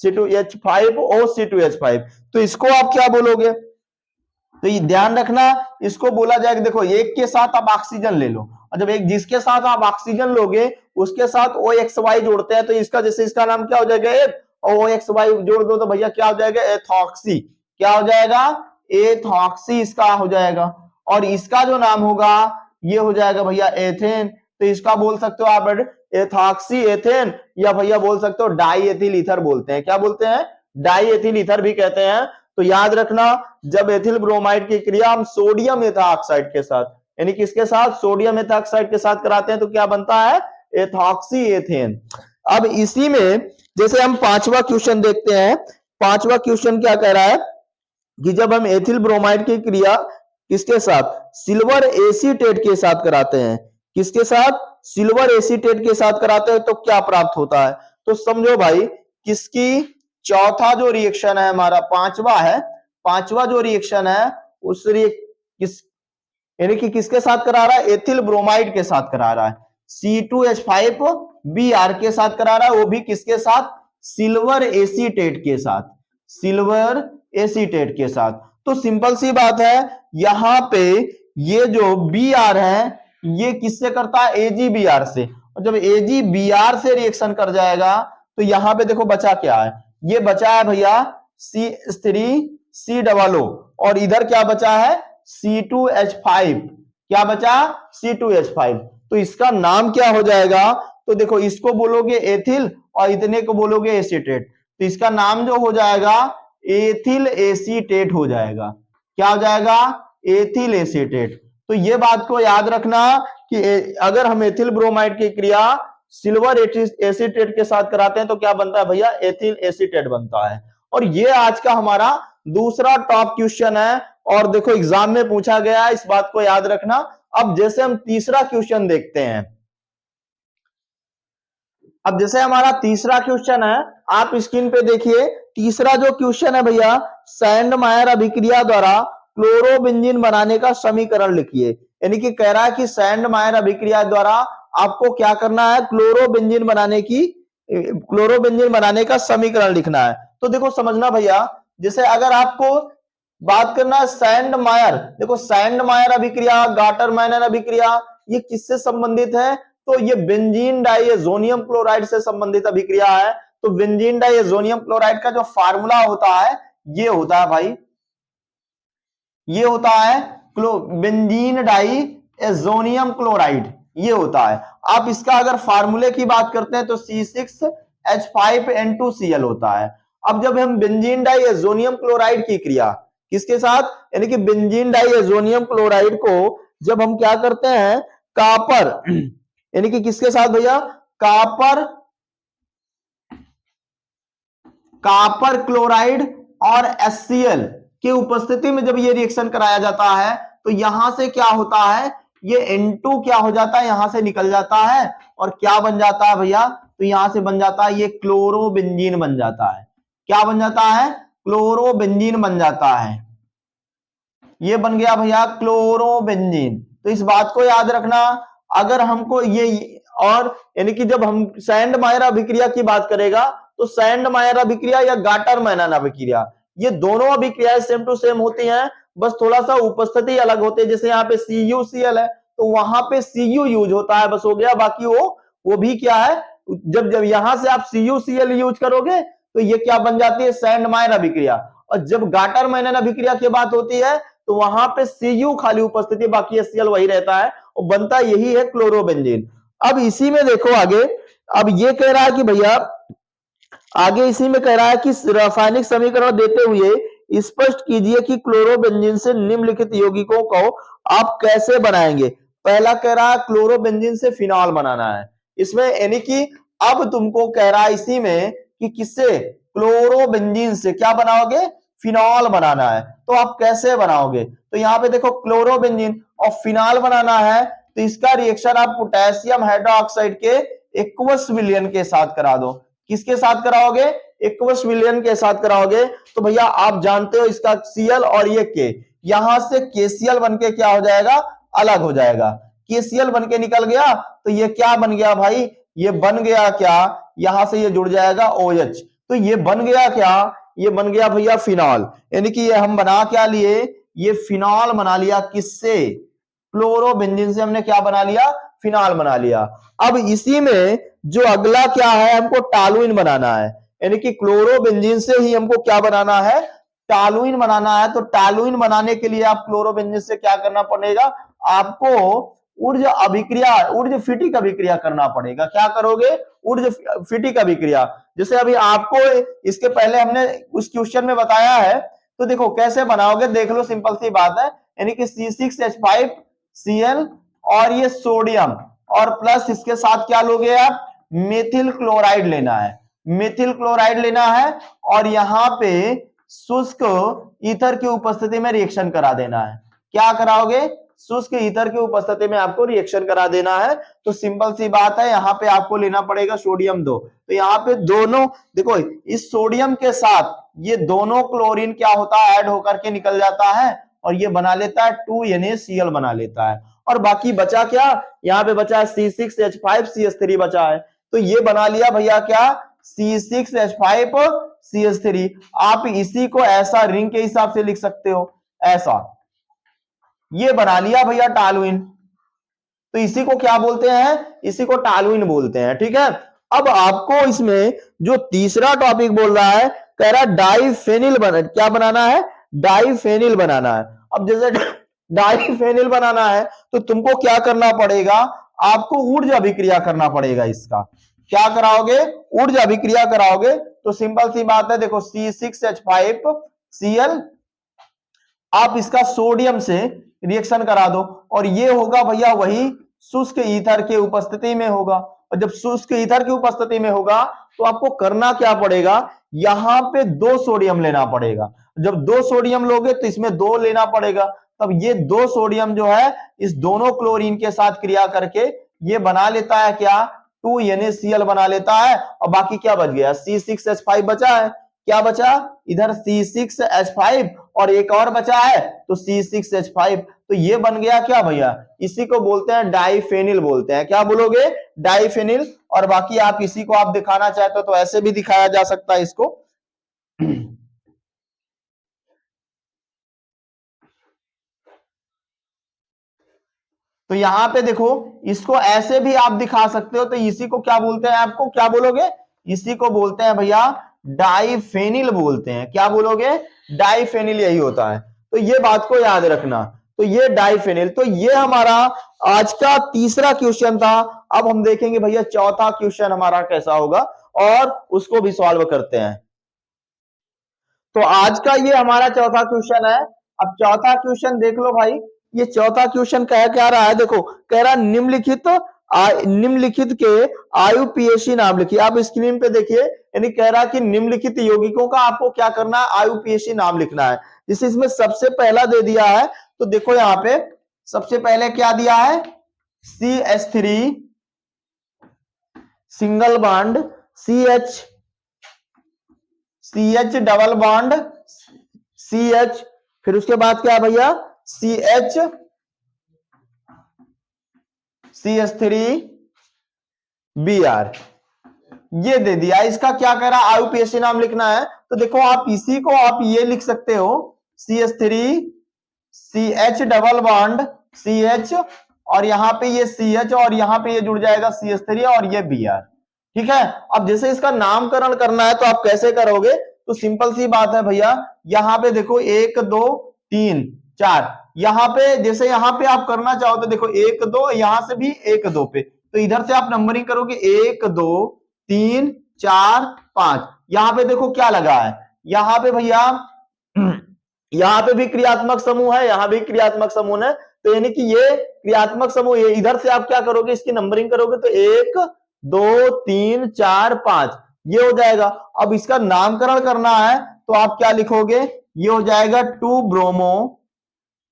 C2H5O C2H5। तो इसको आप क्या बोलोगे, तो ये ध्यान रखना, इसको बोला जाएगा, देखो एक के साथ आप ऑक्सीजन ले लो, और जब एक जिसके साथ आप ऑक्सीजन लोगे उसके साथ OXY जोड़ते हैं, तो इसका जैसे इसका नाम क्या हो जाएगा, OXY जोड़ दो तो भैया क्या हो जाएगा, एथॉक्सी, क्या हो जाएगा, एथॉक्सी इसका हो जाएगा, और इसका जो नाम होगा ये हो जाएगा भैया एथेन। तो इसका बोल सकते हो आप एथॉक्सी एथेन, या भैया बोल सकते हो डाई एथिल ईथर बोलते हैं, क्या बोलते हैं, डाई एथिल ईथर भी कहते हैं। तो याद रखना, जब एथिल ब्रोमाइड की क्रिया हम सोडियम एथॉक्साइड के साथ, यानी किसके साथ, सोडियम एथॉक्साइड के साथ कराते हैं तो क्या बनता है, एथॉक्सी एथेन। अब इसी में जैसे हम पांचवा क्वेश्चन देखते हैं, पांचवा क्वेश्चन क्या कह रहा है कि जब हम एथिल ब्रोमाइड की क्रिया किसके साथ, सिल्वर एसीटेट के साथ कराते हैं, किसके साथ, सिल्वर एसीटेट के साथ कराते हैं तो क्या प्राप्त होता है। तो समझो भाई किसकी, चौथा जो रिएक्शन है हमारा, पांचवा है, पांचवा जो रिएक्शन है उस किस यानी कि किसके साथ करा रहा है, एथिल ब्रोमाइड के साथ करा रहा है, C2H5Br के साथ करा रहा है, वो भी किसके साथ, सिल्वर एसीटेट के साथ, सिल्वर एसीटेट के साथ। तो सिंपल सी बात है, यहां पे ये जो Br है ये किससे करता है, AgBr से, और जब AgBr से रिएक्शन कर जाएगा तो यहां पे देखो बचा क्या है, ये बचा है भैया C3COO, और इधर क्या बचा है, C2H5, क्या बचा, C2H5। तो इसका नाम क्या हो जाएगा, तो देखो इसको बोलोगे एथिल और इतने को बोलोगे एसीटेट, तो इसका नाम जो हो जाएगा एथिल एसीटेट हो जाएगा। क्या हो जाएगा, एथिल एसीटेट। तो ये बात को याद रखना कि अगर हम एथिल ब्रोमाइड की क्रिया सिल्वर एसीटेट के साथ कराते हैं तो क्या बनता है भैया, एथिल एसीटेट बनता है। और ये आज का हमारा दूसरा टॉप क्वेश्चन है, और देखो एग्जाम में पूछा गया है, इस बात को याद रखना। अब जैसे हम तीसरा क्वेश्चन देखते हैं, अब जैसे हमारा तीसरा क्वेश्चन है, आप स्क्रीन पे देखिए, तीसरा जो क्वेश्चन है भैया, सैंडमायर अभिक्रिया द्वारा क्लोरोबेंजीन बनाने का समीकरण लिखिए। यानी कि कह रहा है कि सैंडमायर अभिक्रिया द्वारा आपको क्या करना है, क्लोरोबेंजीन बनाने का समीकरण लिखना है। तो देखो समझना भैया, जैसे अगर आपको बात करना है सैंडमायर, देखो सैंडमायर अभिक्रिया, गाटर-मैनन अभिक्रिया, ये किससे संबंधित है, तो ये बेंजीन डाइएजोनियम क्लोराइड से संबंधित अभिक्रिया है। तो बेंजीन डाइएजोनियम क्लोराइड का जो फार्मूला होता है ये होता है भाई, ये होता है बेंजीन डाइएजोनियम क्लोराइड, ये होता है। आप इसका अगर फार्मूले की बात करते हैं तो C6H5N2Cl होता है। अब जब हम बेंजीन डाइएजोनियम क्लोराइड की क्रिया किसके साथ, यानी कि बेंजीन डाइएजोनियम क्लोराइड को जब हम क्या करते हैं, कॉपर, यानी कि किसके साथ भैया, कॉपर क्लोराइड और HCl की उपस्थिति में जब ये रिएक्शन कराया जाता है तो यहां से क्या होता है, ये N2 क्या हो जाता है, यहां से निकल जाता है, और क्या बन जाता है भैया, तो यहां से बन जाता है ये क्लोरोबेंजीन बन जाता है। क्या बन जाता है, क्लोरोबेंजीन बन जाता है, ये बन गया भैया क्लोरोबेंजीन। तो इस बात को याद रखना, अगर हमको ये, और यानी कि जब हम सैंडमायर अभिक्रिया की बात करेगा तो सैंडमायर अभिक्रिया या गाटर-मैनन अभिक्रिया, ये दोनों अभिक्रियाएं सेम टू सेम होती हैं, बस थोड़ा सा उपस्थिति अलग होती है। जैसे यहाँ पे CuCl है तो वहां पे Cu यूज होता है, बस हो गया। बाकी वो भी क्या है, जब जब यहां से आप CuCl यूज करोगे तो ये क्या बन जाती है, सैंडमायर अभिक्रिया। और जब गाटर-मैनन अभिक्रिया की बात होती है तो वहां पे Cu खाली उपस्थिति, बाकी HCl वही रहता है, और बनता यही है क्लोरोबेंजीन। अब इसी में देखो आगे, अब ये कह रहा है कि भैया आगे इसी में कह रहा है कि रासायनिक समीकरण देते हुए स्पष्ट कीजिए कि क्लोरोबेंजीन से निम्नलिखित यौगिकों को आप कैसे बनाएंगे। पहला कह रहा है क्लोरोबेंजीन से फिनॉल बनाना है इसमें, यानी कि अब तुमको कह रहा है इसी में कि किससे, क्लोरोबेंजीन से क्या बनाओगे, फिनॉल बनाना है। तो आप कैसे बनाओगे, तो यहाँ पे देखो क्लोरोबेंजीन और फिनॉल बनाना है, तो इसका रिएक्शन आप पोटेशियम हाइड्रोक्साइड के एक्वस विलयन के साथ करा दो। किसके साथ कराओगे, एक्वस विलयन के साथ कराओगे। तो भैया आप जानते हो इसका Cl और ये K, यहां से KCl बनके क्या हो जाएगा, अलग हो जाएगा। KCl बनके निकल गया तो ये क्या बन गया भाई, ये बन गया क्या, यहां से ये जुड़ जाएगा OH। तो ये बन गया क्या, ये बन गया भैया फिनॉल। यानी कि ये हम बना क्या लिए, ये फिनॉल बना लिया, किससे, क्लोरोबेंजीन से हमने क्या बना लिया, फिनॉल बना लिया। अब इसी में जो अगला क्या है, हमको टॉलुइन बनाना है, यानी कि क्लोरोबेंजीन से ही हमको क्या बनाना है, टॉलुइन बनाना है। तो टॉलुइन बनाने के लिए आप क्लोरोबेंजीन से क्या करना पड़ेगा, आपको ऊर्जा अभिक्रिया, ऊर्जा फिटिक अभिक्रिया करना पड़ेगा। क्या करोगे, ऊर्जा फिटिक अभिक्रिया। जैसे अभी आपको इसके पहले हमने उस क्वेश्चन में बताया है, तो देखो कैसे बनाओगे, देख लो, सिंपल सी बात है। यानी कि C6H5Cl और ये सोडियम, और प्लस इसके साथ क्या लोगे आप, मेथिल क्लोराइड लेना है, मेथिल क्लोराइड लेना है, और यहां पे शुष्क ईथर की उपस्थिति में रिएक्शन करा देना है। क्या कराओगे, शुष्क ईथर की उपस्थिति में आपको रिएक्शन करा देना है। तो सिंपल सी बात है, यहां पे आपको लेना पड़ेगा सोडियम 2। तो यहाँ पे दोनों देखो, इस सोडियम के साथ ये दोनों क्लोरीन क्या होता है, ऐड होकर के निकल जाता है, और ये बना लेता है 2NaCl बना लेता है। और बाकी बचा क्या, यहाँ पे बचा C6H5CH3 बचा है, तो ये बना लिया भैया क्या, C6H5CH3। आप इसी को ऐसा रिंग के हिसाब से लिख सकते हो, ऐसा ये बना लिया भैया टॉलुइन, तो इसी को क्या बोलते हैं, इसी को टॉलुइन बोलते हैं। ठीक है, अब आपको इसमें जो तीसरा टॉपिक बोल रहा है, कह रहा है डाइफेनिल क्या बनाना है, डाइफेनिल बनाना है। अब जैसे डाइफेनिल बनाना है तो तुमको क्या करना पड़ेगा, आपको ऊर्जा अभिक्रिया करना पड़ेगा। इसका क्या कराओगे, ऊर्जा अभिक्रिया कराओगे, तो सिंपल सी बात है, देखो C6H5Cl, आप इसका सोडियम से रिएक्शन करा दो और ये होगा भैया वही शुष्क ईथर के उपस्थिति में होगा। और जब शुष्क ईथर की उपस्थिति में होगा तो आपको करना क्या पड़ेगा, यहां पे 2 सोडियम लेना पड़ेगा। जब 2 सोडियम लोगे तो इसमें 2 लेना पड़ेगा, तब ये 2 सोडियम जो है इस दोनों क्लोरीन के साथ क्रिया करके ये बना लेता है क्या, 2NaCl बना लेता है। और बाकी क्या बच गया, C6H5 बचा है, क्या बचा इधर C6H5 और एक और बचा है तो C6H5, तो ये बन गया क्या भैया, इसी को बोलते हैं डाइफेनिल बोलते हैं। क्या बोलोगे, डाइफेनिल। और बाकी आप इसी को आप दिखाना चाहते हो तो ऐसे भी दिखाया जा सकता है इसको। तो यहां पे देखो इसको ऐसे भी आप दिखा सकते हो, तो इसी को क्या बोलते हैं, आपको क्या बोलोगे, इसी को बोलते हैं भैया डाइफेनिल बोलते हैं। क्या बोलोगे, डाइफेनिल, यही होता है। तो ये बात को याद रखना, तो ये डाइफेनिल। तो ये हमारा आज का तीसरा क्वेश्चन था। अब हम देखेंगे भैया चौथा क्वेश्चन हमारा कैसा होगा और उसको भी सॉल्व करते हैं। तो आज का ये हमारा चौथा क्वेश्चन है। अब चौथा क्वेश्चन देख लो भाई, ये चौथा क्वेश्चन कह क्या रहा है, देखो कह रहा निम्नलिखित के आयुपीएसी नाम लिखिए। आप स्क्रीन पे देखिए, यानी कह रहा है कि निम्नलिखित यौगिकों का आपको क्या करना है, आयुपीएसी नाम लिखना है। जिसे इसमें सबसे पहला दे दिया है, तो देखो यहां पे सबसे पहले क्या दिया है, CH3 single bond CH double bond CH, फिर उसके बाद क्या है भैया CH3Br, ये दे दिया। इसका क्या कह रहा है, आयुपीएसी नाम लिखना है। तो देखो आप इसी को आप ये लिख सकते हो, CH3 CH double bond CH, और यहां पे ये CH और यहां पे ये जुड़ जाएगा CH3 और ये Br। ठीक है, अब जैसे इसका नामकरण करना है तो आप कैसे करोगे, तो सिंपल सी बात है भैया, यहां पे देखो 1 2 3 4, यहां पे जैसे यहां पे आप करना चाहो तो देखो 1 2, यहां से भी 1 2 पे, तो इधर से आप नंबरिंग करोगे 1 2 3 4 5। यहां पे देखो क्या लगा है, यहां पे भैया यहां पे भी क्रियात्मक समूह है, यहां भी क्रियात्मक समूह है, तो यानी कि ये क्रियात्मक समूह, ये इधर से आप क्या करोगे, इसकी नंबरिंग करोगे तो 1 2 3 4 5 ये हो जाएगा। अब इसका नामकरण करना है तो आप क्या लिखोगे, ये हो जाएगा 2 ब्रोमो,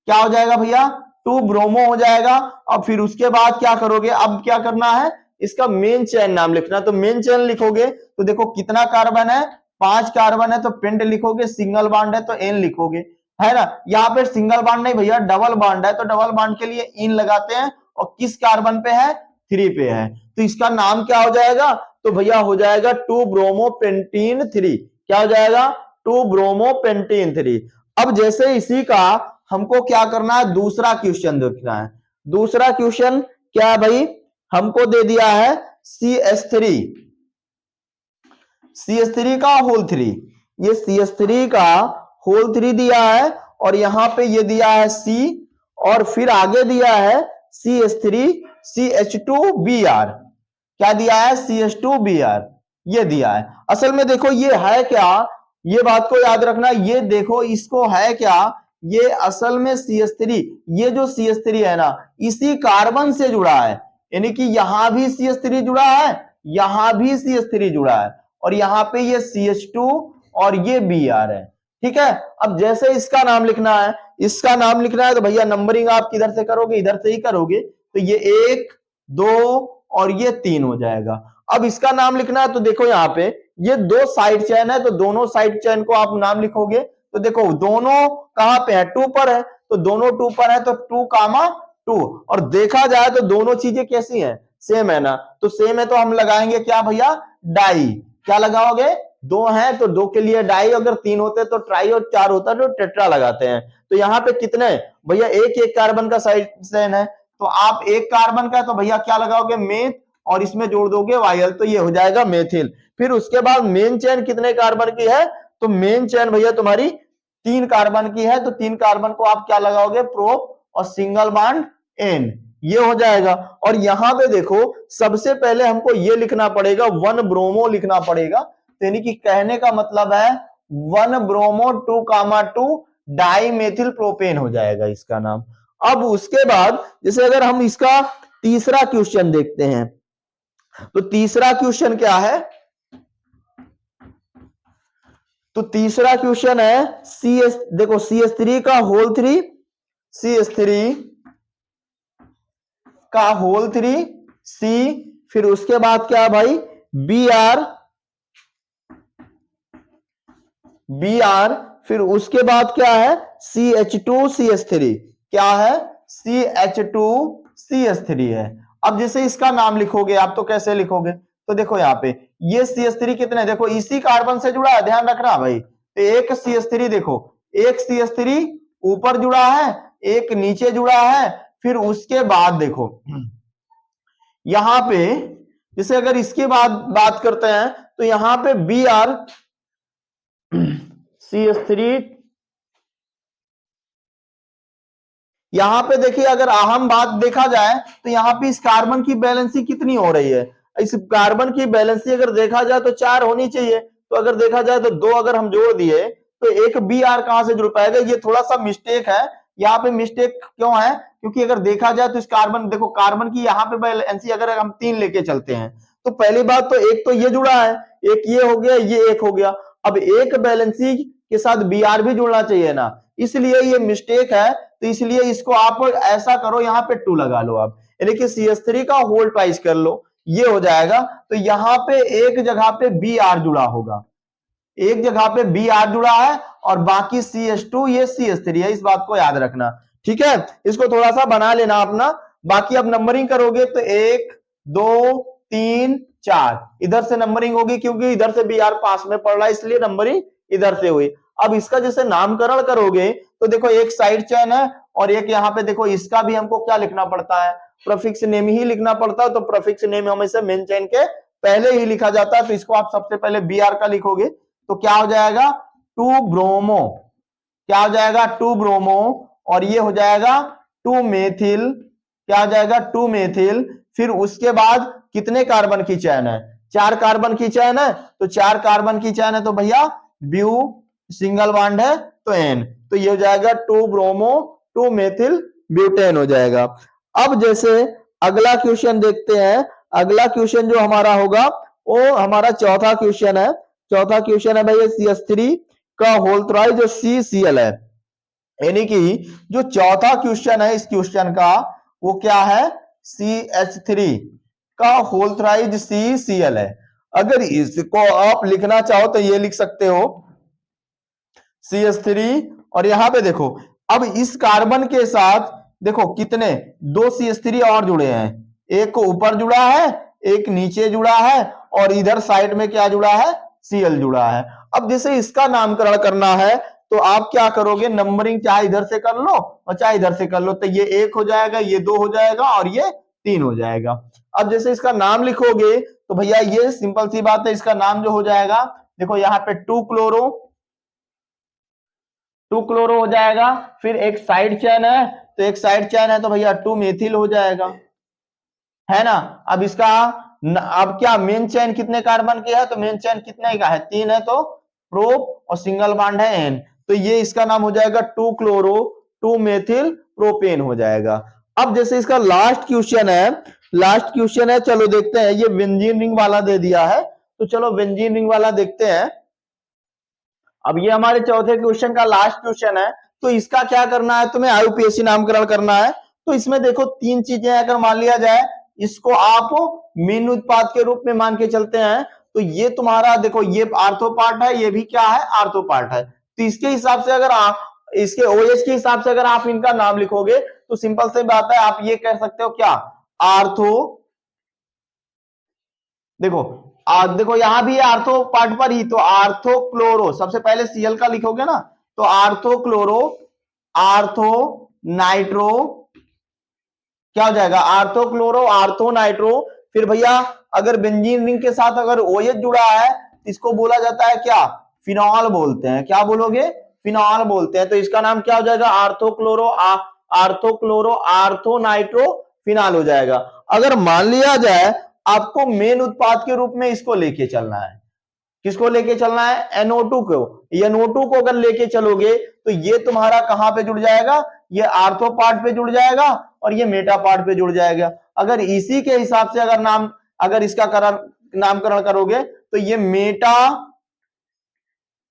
क्या हो जाएगा भैया 2 ब्रोमो हो जाएगा। अब फिर उसके बाद क्या करोगे, अब क्या करना है, इसका मेन चेन नाम लिखना। तो मेन चेन लिखोगे तो देखो कितना कार्बन है, 5 कार्बन है, तो पेंट लिखोगे, सिंगल बॉन्ड है तो एन लिखोगे, है ना। यहाँ पे सिंगल बॉन्ड नहीं भैया, डबल बॉन्ड है, तो डबल बॉन्ड के लिए इन लगाते हैं, और किस कार्बन पे है, 3 पे है, तो इसका नाम क्या हो जाएगा, तो भैया हो जाएगा 2 ब्रोमो पेंटीन 3। क्या हो जाएगा, 2 ब्रोमो पेंटीन 3। अब जैसे इसी का हमको क्या करना है, दूसरा क्वेश्चन देखना है। दूसरा क्वेश्चन क्या है भाई, हमको दे दिया है CH3 का होल 3, ये CH3 का होल 3 दिया है, और यहां पे ये दिया है C, और फिर आगे दिया है CH3 CH2Br, क्या दिया है, CH2Br, ये दिया है। असल में देखो ये है क्या, ये बात को याद रखना, ये देखो इसको है क्या, ये असल में CH3, ये जो CH3 है ना, इसी कार्बन से जुड़ा है, यानी कि यहां भी CH3 जुड़ा है, यहां भी CH3 जुड़ा है, और यहां पे ये CH2 और ये Br है। ठीक है, अब जैसे इसका नाम लिखना है, इसका नाम लिखना है तो भैया नंबरिंग आप किधर से करोगे, इधर से ही करोगे, तो ये 1 2 और ये 3 हो जाएगा। अब इसका नाम लिखना है तो देखो यहाँ पे ये 2 साइड चेन है, तो दोनों साइड चेन को आप नाम लिखोगे, तो देखो दोनों कहां पे है, 2 पर है, तो दोनों 2 पर है तो 2, और देखा जाए तो दोनों चीजें कैसी हैं, सेम है ना, तो सेम है तो हम लगाएंगे क्या भैया, डाई। क्या लगाओगे, 2 है तो 2 के लिए डाई, अगर 3 होते तो ट्राई, और 4 होता तो टेट्रा लगाते हैं। तो यहाँ पे कितने भैया, एक कार्बन का साइड चेन है, तो आप एक कार्बन का, तो भैया क्या लगाओगे, मेथ, और इसमें जोड़ दोगे वायल, तो ये हो जाएगा मेथिल। फिर उसके बाद मेन चेन कितने कार्बन की है, तो मेन चेन भैया तुम्हारी 3 कार्बन की है, तो 3 कार्बन को आप क्या लगाओगे, प्रोप और सिंगल बॉन्ड एन, ये हो जाएगा। और यहां पे देखो सबसे पहले हमको ये लिखना पड़ेगा, 1 ब्रोमो लिखना पड़ेगा, यानी कि कहने का मतलब है 1 ब्रोमो 2,2 डाई मेथिल प्रोपेन हो जाएगा इसका नाम। अब उसके बाद जैसे अगर हम इसका तीसरा क्वेश्चन देखते हैं, तो तीसरा क्वेश्चन क्या है, तो तीसरा क्वेश्चन है CS, देखो CS3 का होल 3, CS3 का होल 3 C, फिर उसके बाद क्या है भाई, Br, फिर उसके बाद क्या है CH2CS3, क्या है CH2CS3 है। अब जैसे इसका नाम लिखोगे आप तो कैसे लिखोगे, तो देखो यहाँ पे ये CH3 कितने, देखो इसी कार्बन से जुड़ा है, ध्यान रखना भाई, तो एक CH3 देखो, एक CH3 ऊपर जुड़ा है, एक नीचे जुड़ा है, फिर उसके बाद देखो यहां पे जैसे अगर इसके बाद बात करते हैं, तो यहां पे Br CH3, यहां पे देखिए अगर अहम बात देखा जाए तो यहां पे इस कार्बन की बैलेंसी कितनी हो रही है, इस कार्बन की बैलेंसी अगर देखा जाए तो 4 होनी चाहिए, तो अगर देखा जाए तो 2 अगर हम जोड़ दिए तो एक Br कहां से जुड़ पाएगा, ये थोड़ा सा मिस्टेक है। यहाँ पे मिस्टेक क्यों है, क्योंकि अगर देखा जाए तो इस कार्बन, देखो कार्बन की यहाँ पे बैलेंसी अगर हम 3 लेके चलते हैं, तो पहली बात तो एक तो ये जुड़ा है, एक ये हो गया, ये एक हो गया, अब एक बैलेंसी के साथ Br भी जुड़ना चाहिए ना, इसलिए ये मिस्टेक है। तो इसलिए इसको आप ऐसा करो, यहाँ पे 2 लगा लो आप, यानी कि CS3 का होल ट्वाइस कर लो, ये हो जाएगा। तो यहाँ पे एक जगह पे Br जुड़ा होगा, एक जगह पे Br जुड़ा है, और बाकी CH2 ये CH3 है, इस बात को याद रखना, ठीक है। इसको थोड़ा सा बना लेना अपना, बाकी अब नंबरिंग करोगे तो 1 2 3 4 इधर से नंबरिंग होगी, क्योंकि इधर से Br पास में पड़ रहा है इसलिए नंबरिंग इधर से हुई। अब इसका जैसे नामकरण करोगे तो देखो एक साइड चेन है, और एक यहाँ पे देखो, इसका भी हमको क्या लिखना पड़ता है, प्रीफिक्स नेम ही लिखना पड़ता है, तो प्रीफिक्स नेम हमेशा मेन चेन के पहले ही लिखा जाता है, तो इसको आप सबसे पहले Br का लिखोगे तो क्या हो जाएगा 2 ब्रोमो, क्या हो जाएगा 2 ब्रोमो, और ये हो जाएगा 2 मेथिल, क्या हो जाएगा 2 मेथिल। फिर उसके बाद कितने कार्बन की चैन है, 4 कार्बन की चैन है, तो 4 कार्बन की चैन है तो भैया ब्यू सिंगल बॉन्ड है तो एन, तो ये हो जाएगा 2 ब्रोमो 2 मेथिल ब्यूटेन हो जाएगा। अब जैसे अगला क्वेश्चन देखते हैं, अगला क्वेश्चन जो हमारा होगा वो हमारा चौथा क्वेश्चन है, चौथा क्वेश्चन है भैया CH3 का होल थ्राइस जो CCl है, यानी कि जो चौथा क्वेश्चन है इस क्वेश्चन का वो क्या है, CH3 का होल थ्राइस CCl है। अगर इसको आप लिखना चाहो तो ये लिख सकते हो CH3, और यहां पे देखो अब इस कार्बन के साथ देखो कितने 2 CH3 और जुड़े हैं, एक को ऊपर जुड़ा है, एक नीचे जुड़ा है, और इधर साइड में क्या जुड़ा है, Cl जुड़ा है। अब जैसे इसका नामकरण करना है तो आप क्या करोगे, नंबरिंग चाहे इधर से कर लो और चाहे इधर से कर लो, तो ये 1 हो जाएगा, ये 2 हो जाएगा, और ये 3 हो जाएगा। अब जैसे इसका नाम लिखोगे तो भैया ये सिंपल सी बात है, इसका नाम जो हो जाएगा देखो यहाँ पे 2 क्लोरो हो जाएगा, फिर एक साइड चेन है, तो एक साइड चेन है तो भैया 2 मेथिल हो जाएगा, है ना। अब इसका अब क्या मेन चेन कितने कार्बन की है, तो मेन चेन कितने का है 3 है, तो प्रोप और सिंगल बॉन्ड है एन, तो ये इसका नाम हो जाएगा 2 क्लोरो 2 मेथिल प्रोपेन हो जाएगा। अब जैसे इसका लास्ट क्वेश्चन है, लास्ट क्वेश्चन है, चलो देखते हैं, ये बेंजीन रिंग वाला दे दिया है, तो चलो बेंजीन रिंग वाला देखते हैं। अब ये हमारे चौथे क्वेश्चन का लास्ट क्वेश्चन है, तो इसका क्या करना है, तुम्हें IUPAC नामकरण करना है। तो इसमें देखो 3 चीजें अगर मान लिया जाए, इसको आप मीन उत्पाद के रूप में मान के चलते हैं, तो ये तुम्हारा देखो ये आर्थो पार्ट है, ये भी क्या है आर्थो पार्ट है, तो इसके हिसाब से अगर इसके OH के हिसाब से अगर आप इनका नाम लिखोगे तो सिंपल से बात है, आप ये कह सकते हो क्या, आर्थो, देखो देखो यहां भी आर्थो पार्ट पर ही, तो आर्थो क्लोरो, सबसे पहले Cl का लिखोगे ना, तो आर्थो क्लोरो, आर्थो नाइट्रो, क्या हो जाएगा, आर्थो क्लोरो, आर्थो नाइट्रो। फिर भैया अगर बेंजीन रिंग के साथ अगर OH जुड़ा है इसको बोला जाता है क्या, फिनॉल बोलते हैं। क्या बोलोगे, फिनॉल बोलते हैं। तो इसका नाम क्या हो जाएगा, ortho chloro, ortho chloro, ortho nitro phenol हो जाएगा। अगर मान लिया जाए आपको मेन उत्पाद के रूप में इसको लेके चलना है, किसको लेके चलना है, NO2 को। NO2 को अगर लेके चलोगे तो ये तुम्हारा कहां पे जुड़ जाएगा, ये आर्थो पार्ट पे जुड़ जाएगा और ये मेटा पार्ट पे जुड़ जाएगा। अगर इसी के हिसाब से अगर इसका नामकरण करोगे तो ये मेटा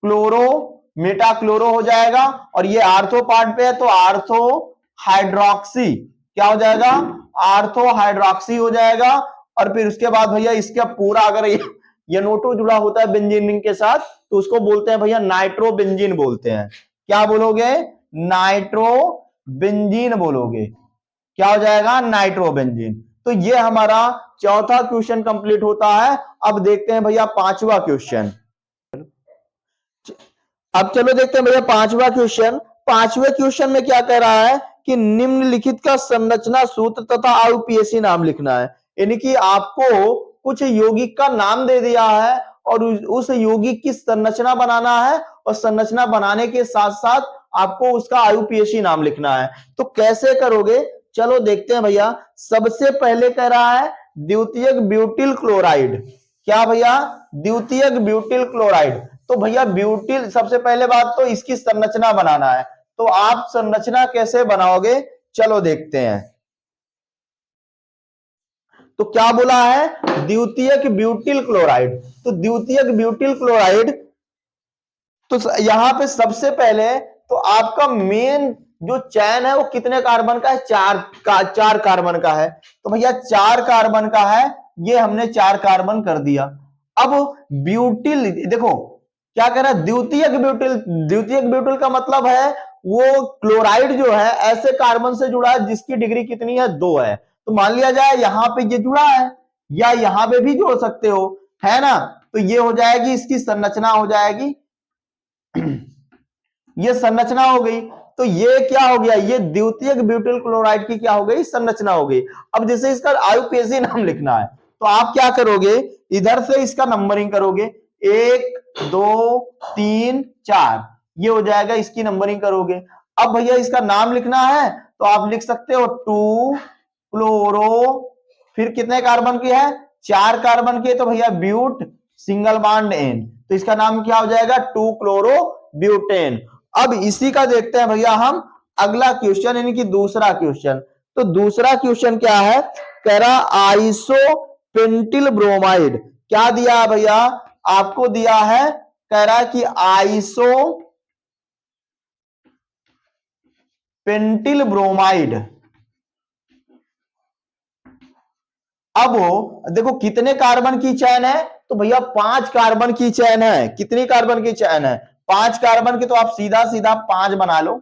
क्लोरो हो जाएगा, और ये आर्थो पार्ट पे है तो आर्थो हाइड्रोक्सी, क्या हो जाएगा, आर्थो हाइड्रोक्सी हो जाएगा। और फिर उसके बाद भैया इसका पूरा अगर NO2 जुड़ा होता है बेंजीन रिंग के साथ तो उसको बोलते हैं भैया नाइट्रो बेंजीन बोलते हैं। क्या बोलोगे, नाइट्रो बेंजीन बोलोगे, क्या हो जाएगा, नाइट्रो बेंजीन। तो ये हमारा चौथा क्वेश्चन कंप्लीट होता है। अब देखते हैं भैया पांचवा क्वेश्चन। अब चलो देखते हैं भैया पांचवा क्वेश्चन। पांचवे क्वेश्चन में क्या कह रहा है कि निम्नलिखित का संरचना सूत्र तथा आयुपीएसी नाम लिखना है। यानी कि आपको कुछ यौगिक का नाम दे दिया है और उस यौगिक की संरचना बनाना है, और संरचना बनाने के साथ साथ आपको उसका आयुपीएसी नाम लिखना है। तो कैसे करोगे, चलो देखते हैं भैया। सबसे पहले कह रहा है द्वितीयक ब्यूटिल क्लोराइड। क्या भैया, द्वितीयक ब्यूटिल क्लोराइड। तो भैया ब्यूटिल, सबसे पहले बात तो इसकी संरचना बनाना है। तो आप संरचना कैसे बनाओगे, चलो देखते हैं। तो क्या बोला है, द्वितीयक ब्यूटिल क्लोराइड। तो द्वितीयक ब्यूटिल क्लोराइड, तो यहां पे सबसे पहले तो आपका मेन जो चैन है वो कितने कार्बन का है, चार कार्बन का है। तो भैया 4 कार्बन का है, ये हमने 4 कार्बन कर दिया। अब ब्यूटिल, देखो क्या कह रहा है, द्वितीयक ब्यूटिल का मतलब है वो क्लोराइड जो है ऐसे कार्बन से जुड़ा है जिसकी डिग्री कितनी है, 2 है। तो मान लिया जाए यहां पे ये जुड़ा है, या यहां पे भी जोड़ सकते हो, है ना। तो ये हो जाएगी, इसकी संरचना हो जाएगी, ये संरचना हो गई। तो ये क्या हो गया, ये द्वितीयक ब्यूटिल क्लोराइड की क्या हो गई, संरचना हो गई। अब जैसे इसका आयुपीएसी नाम लिखना है तो आप क्या करोगे, इधर से इसका नंबरिंग करोगे, 1 2 3 4, ये हो जाएगा, इसकी नंबरिंग करोगे। अब भैया इसका नाम लिखना है तो आप लिख सकते हो 2 क्लोरो, फिर कितने कार्बन की है, 4 कार्बन की है, तो भैया ब्यूट सिंगल बॉन्ड एन, तो इसका नाम क्या हो जाएगा, 2 क्लोरो ब्यूटेन। अब इसी का देखते हैं भैया हम अगला क्वेश्चन, यानी कि दूसरा क्वेश्चन। तो दूसरा क्वेश्चन क्या है, कह रहा आइसोपेंटिल ब्रोमाइड। क्या दिया है भैया, आपको दिया है, कह रहा है कि आइसोपेंटिल ब्रोमाइड। अब देखो कितने कार्बन की चैन है, तो भैया 5 कार्बन की चैन है। कितनी कार्बन की चैन है, 5 कार्बन की। तो आप सीधा सीधा 5 बना लो,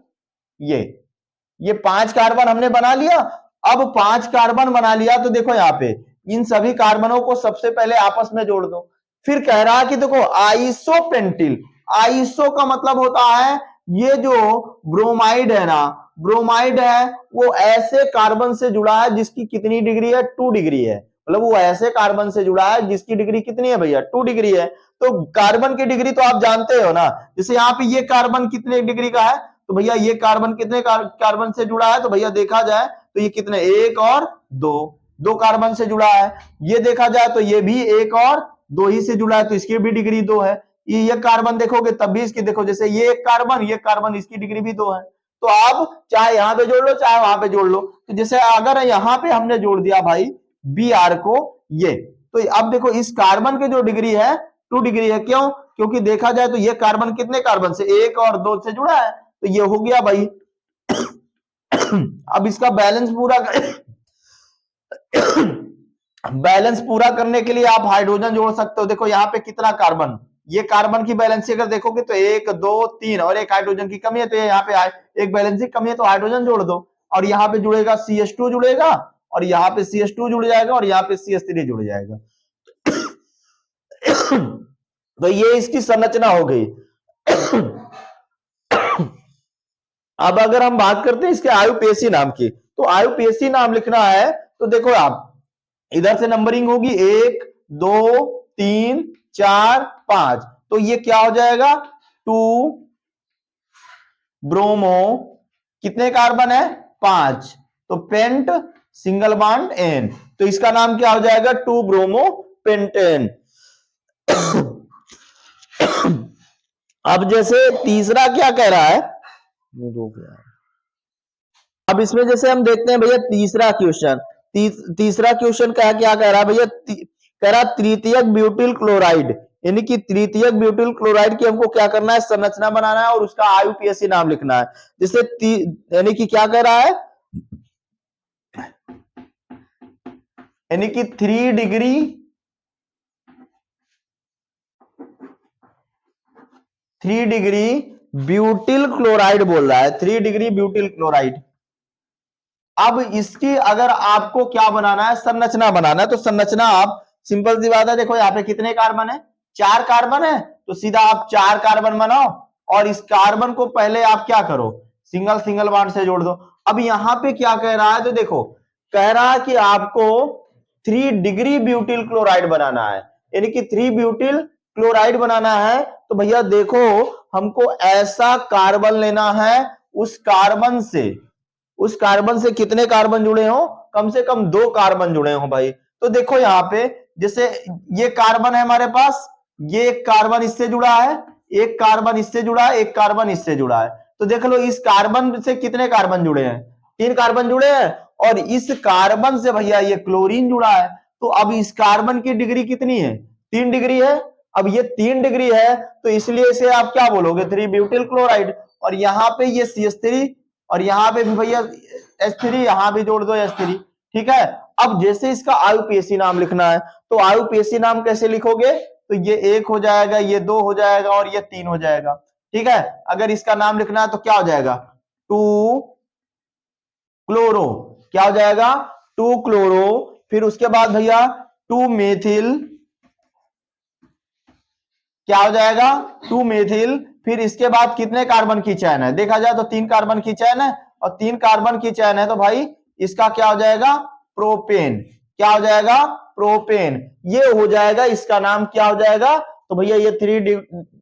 ये 5 कार्बन हमने बना लिया। अब 5 कार्बन बना लिया तो देखो यहां पे इन सभी कार्बनों को सबसे पहले आपस में जोड़ दो। फिर कह रहा है कि देखो आइसोपेंटिल, आइसो का मतलब होता है ये जो ब्रोमाइड है ना, ब्रोमाइड है वो ऐसे कार्बन से जुड़ा है जिसकी कितनी डिग्री है, 2 डिग्री है। मतलब वो ऐसे कार्बन से जुड़ा है जिसकी डिग्री कितनी है भैया, 2 डिग्री है। तो कार्बन की डिग्री तो आप जानते हो ना, जैसे यहाँ पे ये कार्बन कितने डिग्री का है, तो भैया ये कार्बन कितने कार्बन से जुड़ा है, तो भैया देखा जाए तो ये कितने, 1 और 2 कार्बन से जुड़ा है। ये देखा जाए तो ये भी 1 और 2 ही से जुड़ा है, तो इसकी भी डिग्री 2 है। ये कार्बन देखोगे तब भी इसकी, देखो जैसे ये कार्बन इसकी डिग्री भी 2 है। तो आप चाहे यहां पे जोड़ लो चाहे वहां पे जोड़ लो। तो जैसे अगर यहां पे हमने जोड़ दिया भाई बी आर को, ये तो अब देखो इस कार्बन की जो डिग्री है 2 डिग्री है। क्यों, क्योंकि देखा जाए तो ये कार्बन कितने कार्बन से, 1 और 2 से जुड़ा है, तो ये हो गया भाई। अब इसका बैलेंस पूरा करने के लिए आप हाइड्रोजन जोड़ सकते हो। देखो यहाँ पे कितना कार्बन, ये कार्बन की वैलेंसी अगर देखोगे तो 1 2 3 और एक हाइड्रोजन की कमी है, तो यहाँ पे एक वैलेंसी कमी है तो हाइड्रोजन जोड़ दो, और यहाँ पे जुड़ेगा CH2 जुड़ेगा, और यहाँ पे CH2 जुड़ जाएगा, और यहाँ पे CH3 जुड़ जाएगा। तो ये इसकी संरचना हो गई। अब अगर हम बात करते हैं इसके आयुपेशी नाम की, तो आयुपेशी नाम लिखना है तो देखो आप इधर से नंबरिंग होगी 1 2 3 4 5, तो ये क्या हो जाएगा 2 ब्रोमो, कितने कार्बन है 5, तो पेंट सिंगल बॉन्ड एन, तो इसका नाम क्या हो जाएगा 2 ब्रोमो पेंटेन। अब जैसे तीसरा क्या कह रहा है, अब इसमें जैसे हम देखते हैं भैया तीसरा क्वेश्चन, तीसरा क्वेश्चन क्या कह रहा है भैया, कह रहा तृतीयक ब्यूटिल क्लोराइड, यानी कि तृतीयक ब्यूटिल क्लोराइड की हमको क्या करना है, संरचना बनाना है और उसका आयुपीएसी नाम लिखना है। जैसे यानी कि क्या कह रहा है, यानी कि 3 डिग्री ब्यूटिल क्लोराइड बोल रहा है, 3 डिग्री ब्यूटिल क्लोराइड। अब इसकी अगर आपको क्या बनाना है, संरचना बनाना है, तो संरचना आप सिंपल सी बात है, देखो यहाँ पे कितने कार्बन है, 4 कार्बन है, तो सीधा आप 4 कार्बन बनाओ और इस कार्बन को पहले आप क्या करो, सिंगल सिंगल बॉन्ड से जोड़ दो। अब यहाँ पे क्या कह रहा है, तो देखो कह रहा है कि आपको 3 डिग्री ब्यूटिल क्लोराइड बनाना है, यानी कि 3 ब्यूटिल क्लोराइड बनाना है, तो भैया देखो हमको ऐसा कार्बन लेना है उस कार्बन से कितने कार्बन जुड़े हो, कम से कम 2 कार्बन जुड़े हो भाई। तो देखो यहाँ पे जैसे ये कार्बन है हमारे पास, ये एक कार्बन इससे जुड़ा है, एक कार्बन इससे जुड़ा है, एक कार्बन इससे जुड़ा है, तो देख लो इस कार्बन से कितने कार्बन जुड़े हैं, 3 कार्बन जुड़े हैं, और इस कार्बन से भैया ये क्लोरीन जुड़ा है, तो अब इस कार्बन की डिग्री कितनी है, 3 डिग्री है। अब ये 3 डिग्री है तो इसलिए इसे आप क्या बोलोगे, 3 ब्यूटिल क्लोराइड, और यहाँ पे ये CH3, और यहाँ पे भी भैया H3, यहां भी जोड़ दो H3, ठीक है। अब जैसे इसका आयुपेशी नाम लिखना है, तो आयुपेशी नाम कैसे लिखोगे, तो ये 1 हो जाएगा, ये 2 हो जाएगा, और ये 3 हो जाएगा, ठीक है। अगर इसका नाम लिखना है तो क्या हो जाएगा 2 क्लोरो, क्या हो जाएगा 2 क्लोरो, फिर उसके बाद भैया 2 मेथिल, क्या हो जाएगा 2 मेथिल, फिर इसके बाद कितने कार्बन की चैन है, देखा जाए तो 3 कार्बन की चैन है, और 3 कार्बन की चैन है तो भाई इसका क्या हो जाएगा प्रोपेन, क्या हो जाएगा प्रोपेन, ये हो जाएगा, इसका नाम क्या हो जाएगा, तो भैया ये 3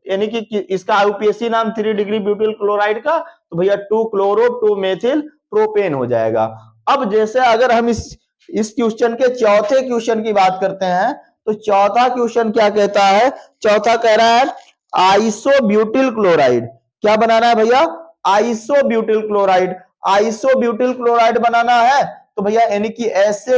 यानी कि इसका आयुपीएसी नाम 3 डिग्री ब्यूटिल क्लोराइड का, तो भैया 2 क्लोरो 2 मेथिल प्रोपेन हो जाएगा। अब जैसे अगर हम इस क्वेश्चन के चौथे क्वेश्चन की बात करते हैं, तो चौथा क्वेश्चन क्या कहता है, चौथा कह रहा है आइसोब्यूटिल क्लोराइड, क्या बनाना है भैया आइसोब्यूटिल क्लोराइड, आइसोब्यूटिल क्लोराइड बनाना है, तो भैया यानी कि ऐसा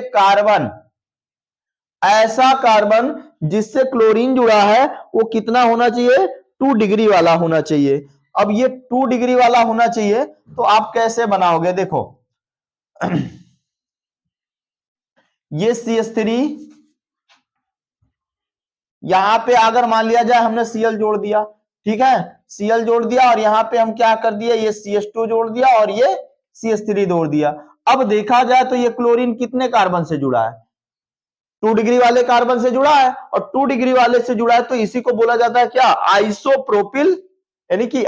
कार्बन जिससे क्लोरीन जुड़ा है वो कितना होना चाहिए 2 डिग्री वाला होना चाहिए। अब ये 2 डिग्री वाला होना चाहिए तो आप कैसे बनाओगे, देखो ये CH3, यहां पे अगर मान लिया जाए हमने Cl जोड़ दिया, ठीक है, Cl जोड़ दिया, और यहां पे हम क्या कर दिए, ये CH2 जोड़ दिया और ये CH3 जोड़ दिया। अब देखा जाए तो ये क्लोरीन कितने कार्बन से जुड़ा है, 2 डिग्री वाले कार्बन से जुड़ा है, और 2 डिग्री वाले से जुड़ा है तो इसी को बोला जाता है क्या आइसोप्रोपिल, यानी कि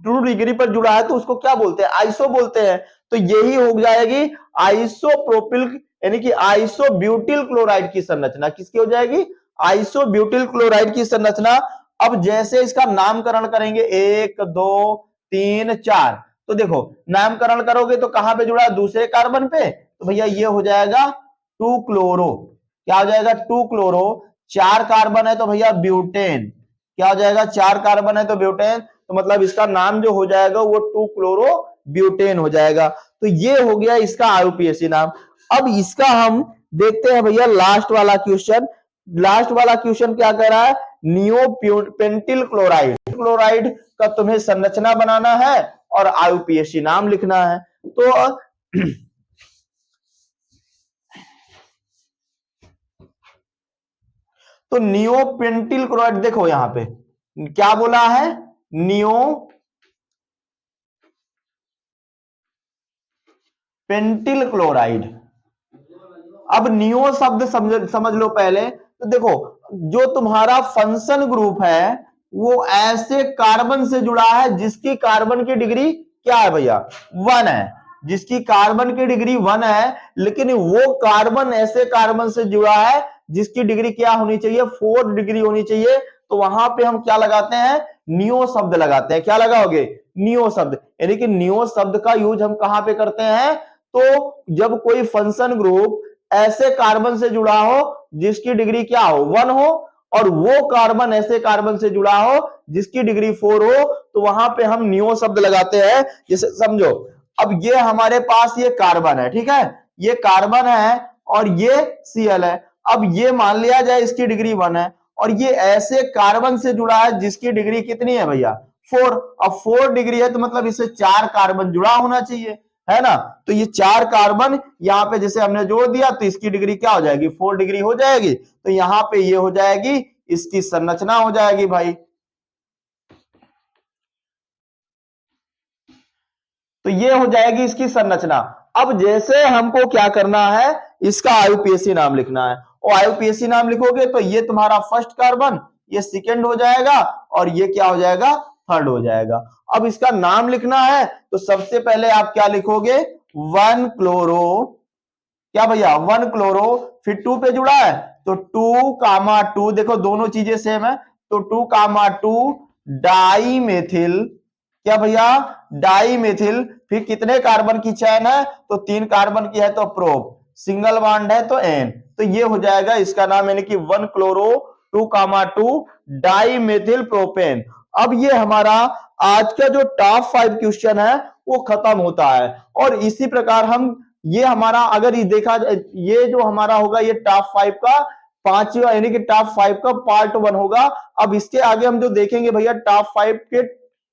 2 डिग्री पर जुड़ा है तो उसको क्या बोलते हैं आइसो बोलते हैं, तो यही हो जाएगी आइसोप्रोपिल, यानी कि आइसोब्यूटिल क्लोराइड की संरचना किसकी हो जाएगी, आइसोब्यूटिल क्लोराइड की संरचना। अब जैसे इसका नामकरण करेंगे 1 2 3 4, तो देखो नामकरण करोगे तो कहां पे जुड़ा है, दूसरे कार्बन पे, तो भैया ये हो जाएगा 2 क्लोरो, क्या हो जाएगा 2 क्लोरो, 4 कार्बन है तो भैया ब्यूटेन, क्या हो जाएगा 4 कार्बन है तो ब्यूटेन, तो मतलब इसका नाम जो हो जाएगा वो 2 क्लोरो ब्यूटेन हो जाएगा। तो ये हो गया इसका आयुपीएसी नाम। अब इसका हम देखते हैं भैया लास्ट वाला क्वेश्चन, लास्ट वाला क्वेश्चन क्या कह रहा है, नियोपेंटिल क्लोराइड, क्लोराइड का तुम्हें संरचना बनाना है और आयुपीएसी नाम लिखना है। तो नियोपेंटिल क्लोराइड देखो यहां पे क्या बोला है? Neo pentyl chloride. अब नियो शब्द समझ लो पहले। तो देखो, जो तुम्हारा फंक्शन ग्रुप है वो ऐसे कार्बन से जुड़ा है जिसकी कार्बन की डिग्री क्या है भैया? 1 है। जिसकी कार्बन की डिग्री 1 है, लेकिन वो कार्बन ऐसे कार्बन से जुड़ा है जिसकी डिग्री क्या होनी चाहिए? 4 डिग्री होनी चाहिए। तो वहां पे हम क्या लगाते हैं? नियो शब्द लगाते हैं। क्या लगाओगे? नियो शब्द। यानी कि नियो शब्द का यूज हम कहां पे करते हैं? तो जब कोई फंक्शन ग्रुप ऐसे कार्बन से जुड़ा हो जिसकी डिग्री क्या हो? 1 हो, और वो कार्बन ऐसे कार्बन से जुड़ा हो जिसकी डिग्री 4 हो, तो वहां पे हम नियो शब्द लगाते हैं। जैसे समझो, अब ये हमारे पास ये कार्बन है, ठीक है, ये कार्बन है और ये Cl है। अब ये मान लिया जाए इसकी डिग्री 1 है, और ये ऐसे कार्बन से जुड़ा है जिसकी डिग्री कितनी है भैया? 4। अब 4 डिग्री है तो मतलब इससे 4 कार्बन जुड़ा होना चाहिए, है ना? तो ये 4 कार्बन यहां पे जैसे हमने जोड़ दिया तो इसकी डिग्री क्या हो जाएगी? 4 डिग्री हो जाएगी। तो यहां पे ये हो जाएगी, इसकी संरचना हो जाएगी भाई। तो ये हो जाएगी इसकी संरचना। अब जैसे हमको क्या करना है, इसका आईयूपीएसी नाम लिखना है, और आईयूपीएसी नाम लिखोगे तो ये तुम्हारा फर्स्ट कार्बन, ये सेकंड हो जाएगा, और ये क्या हो जाएगा? थर्ड हो जाएगा। अब इसका नाम लिखना है तो सबसे पहले आप क्या लिखोगे? 1 क्लोरो, क्या भैया? 1 क्लोरो, फिर 2 पे जुड़ा है तो 2, देखो दोनों चीजें सेम है, तो 2, डाई मेथिल, क्या भैया? Dimethyl. फिर कितने कार्बन की चेन है? तो 3 कार्बन की है तो प्रोप, सिंगल बॉन्ड है तो एन। तो ये हो जाएगा इसका नाम, यानी कि 1 क्लोरो 2, डाई मेथिल प्रोपेन। अब ये हमारा आज का जो टॉप 5 क्वेश्चन है वो खत्म होता है। और इसी प्रकार हम, ये हमारा अगर ये देखा, ये जो हमारा होगा ये टॉप 5 का पांचवा, यानी कि टॉप 5 का पार्ट 1 होगा। अब इसके आगे हम जो देखेंगे भैया टॉप 5 के,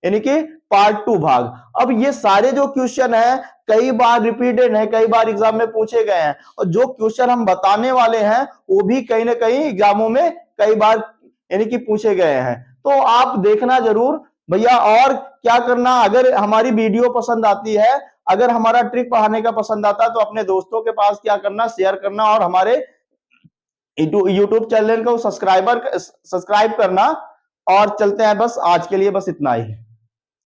यानी कि पार्ट 2 भाग। अब ये सारे जो क्वेश्चन है कई बार रिपीटेड है, कई बार एग्जाम में पूछे गए हैं, और जो क्वेश्चन हम बताने वाले हैं वो भी कहीं ना कहीं एग्जामों में कई बार यानी कि पूछे गए हैं। तो आप देखना जरूर भैया। और क्या करना, अगर हमारी वीडियो पसंद आती है, अगर हमारा ट्रिक पढ़ाने का पसंद आता है, तो अपने दोस्तों के पास क्या करना? शेयर करना, और हमारे यूट्यूब चैनल को सब्सक्राइब करना। और चलते हैं, बस आज के लिए बस इतना ही।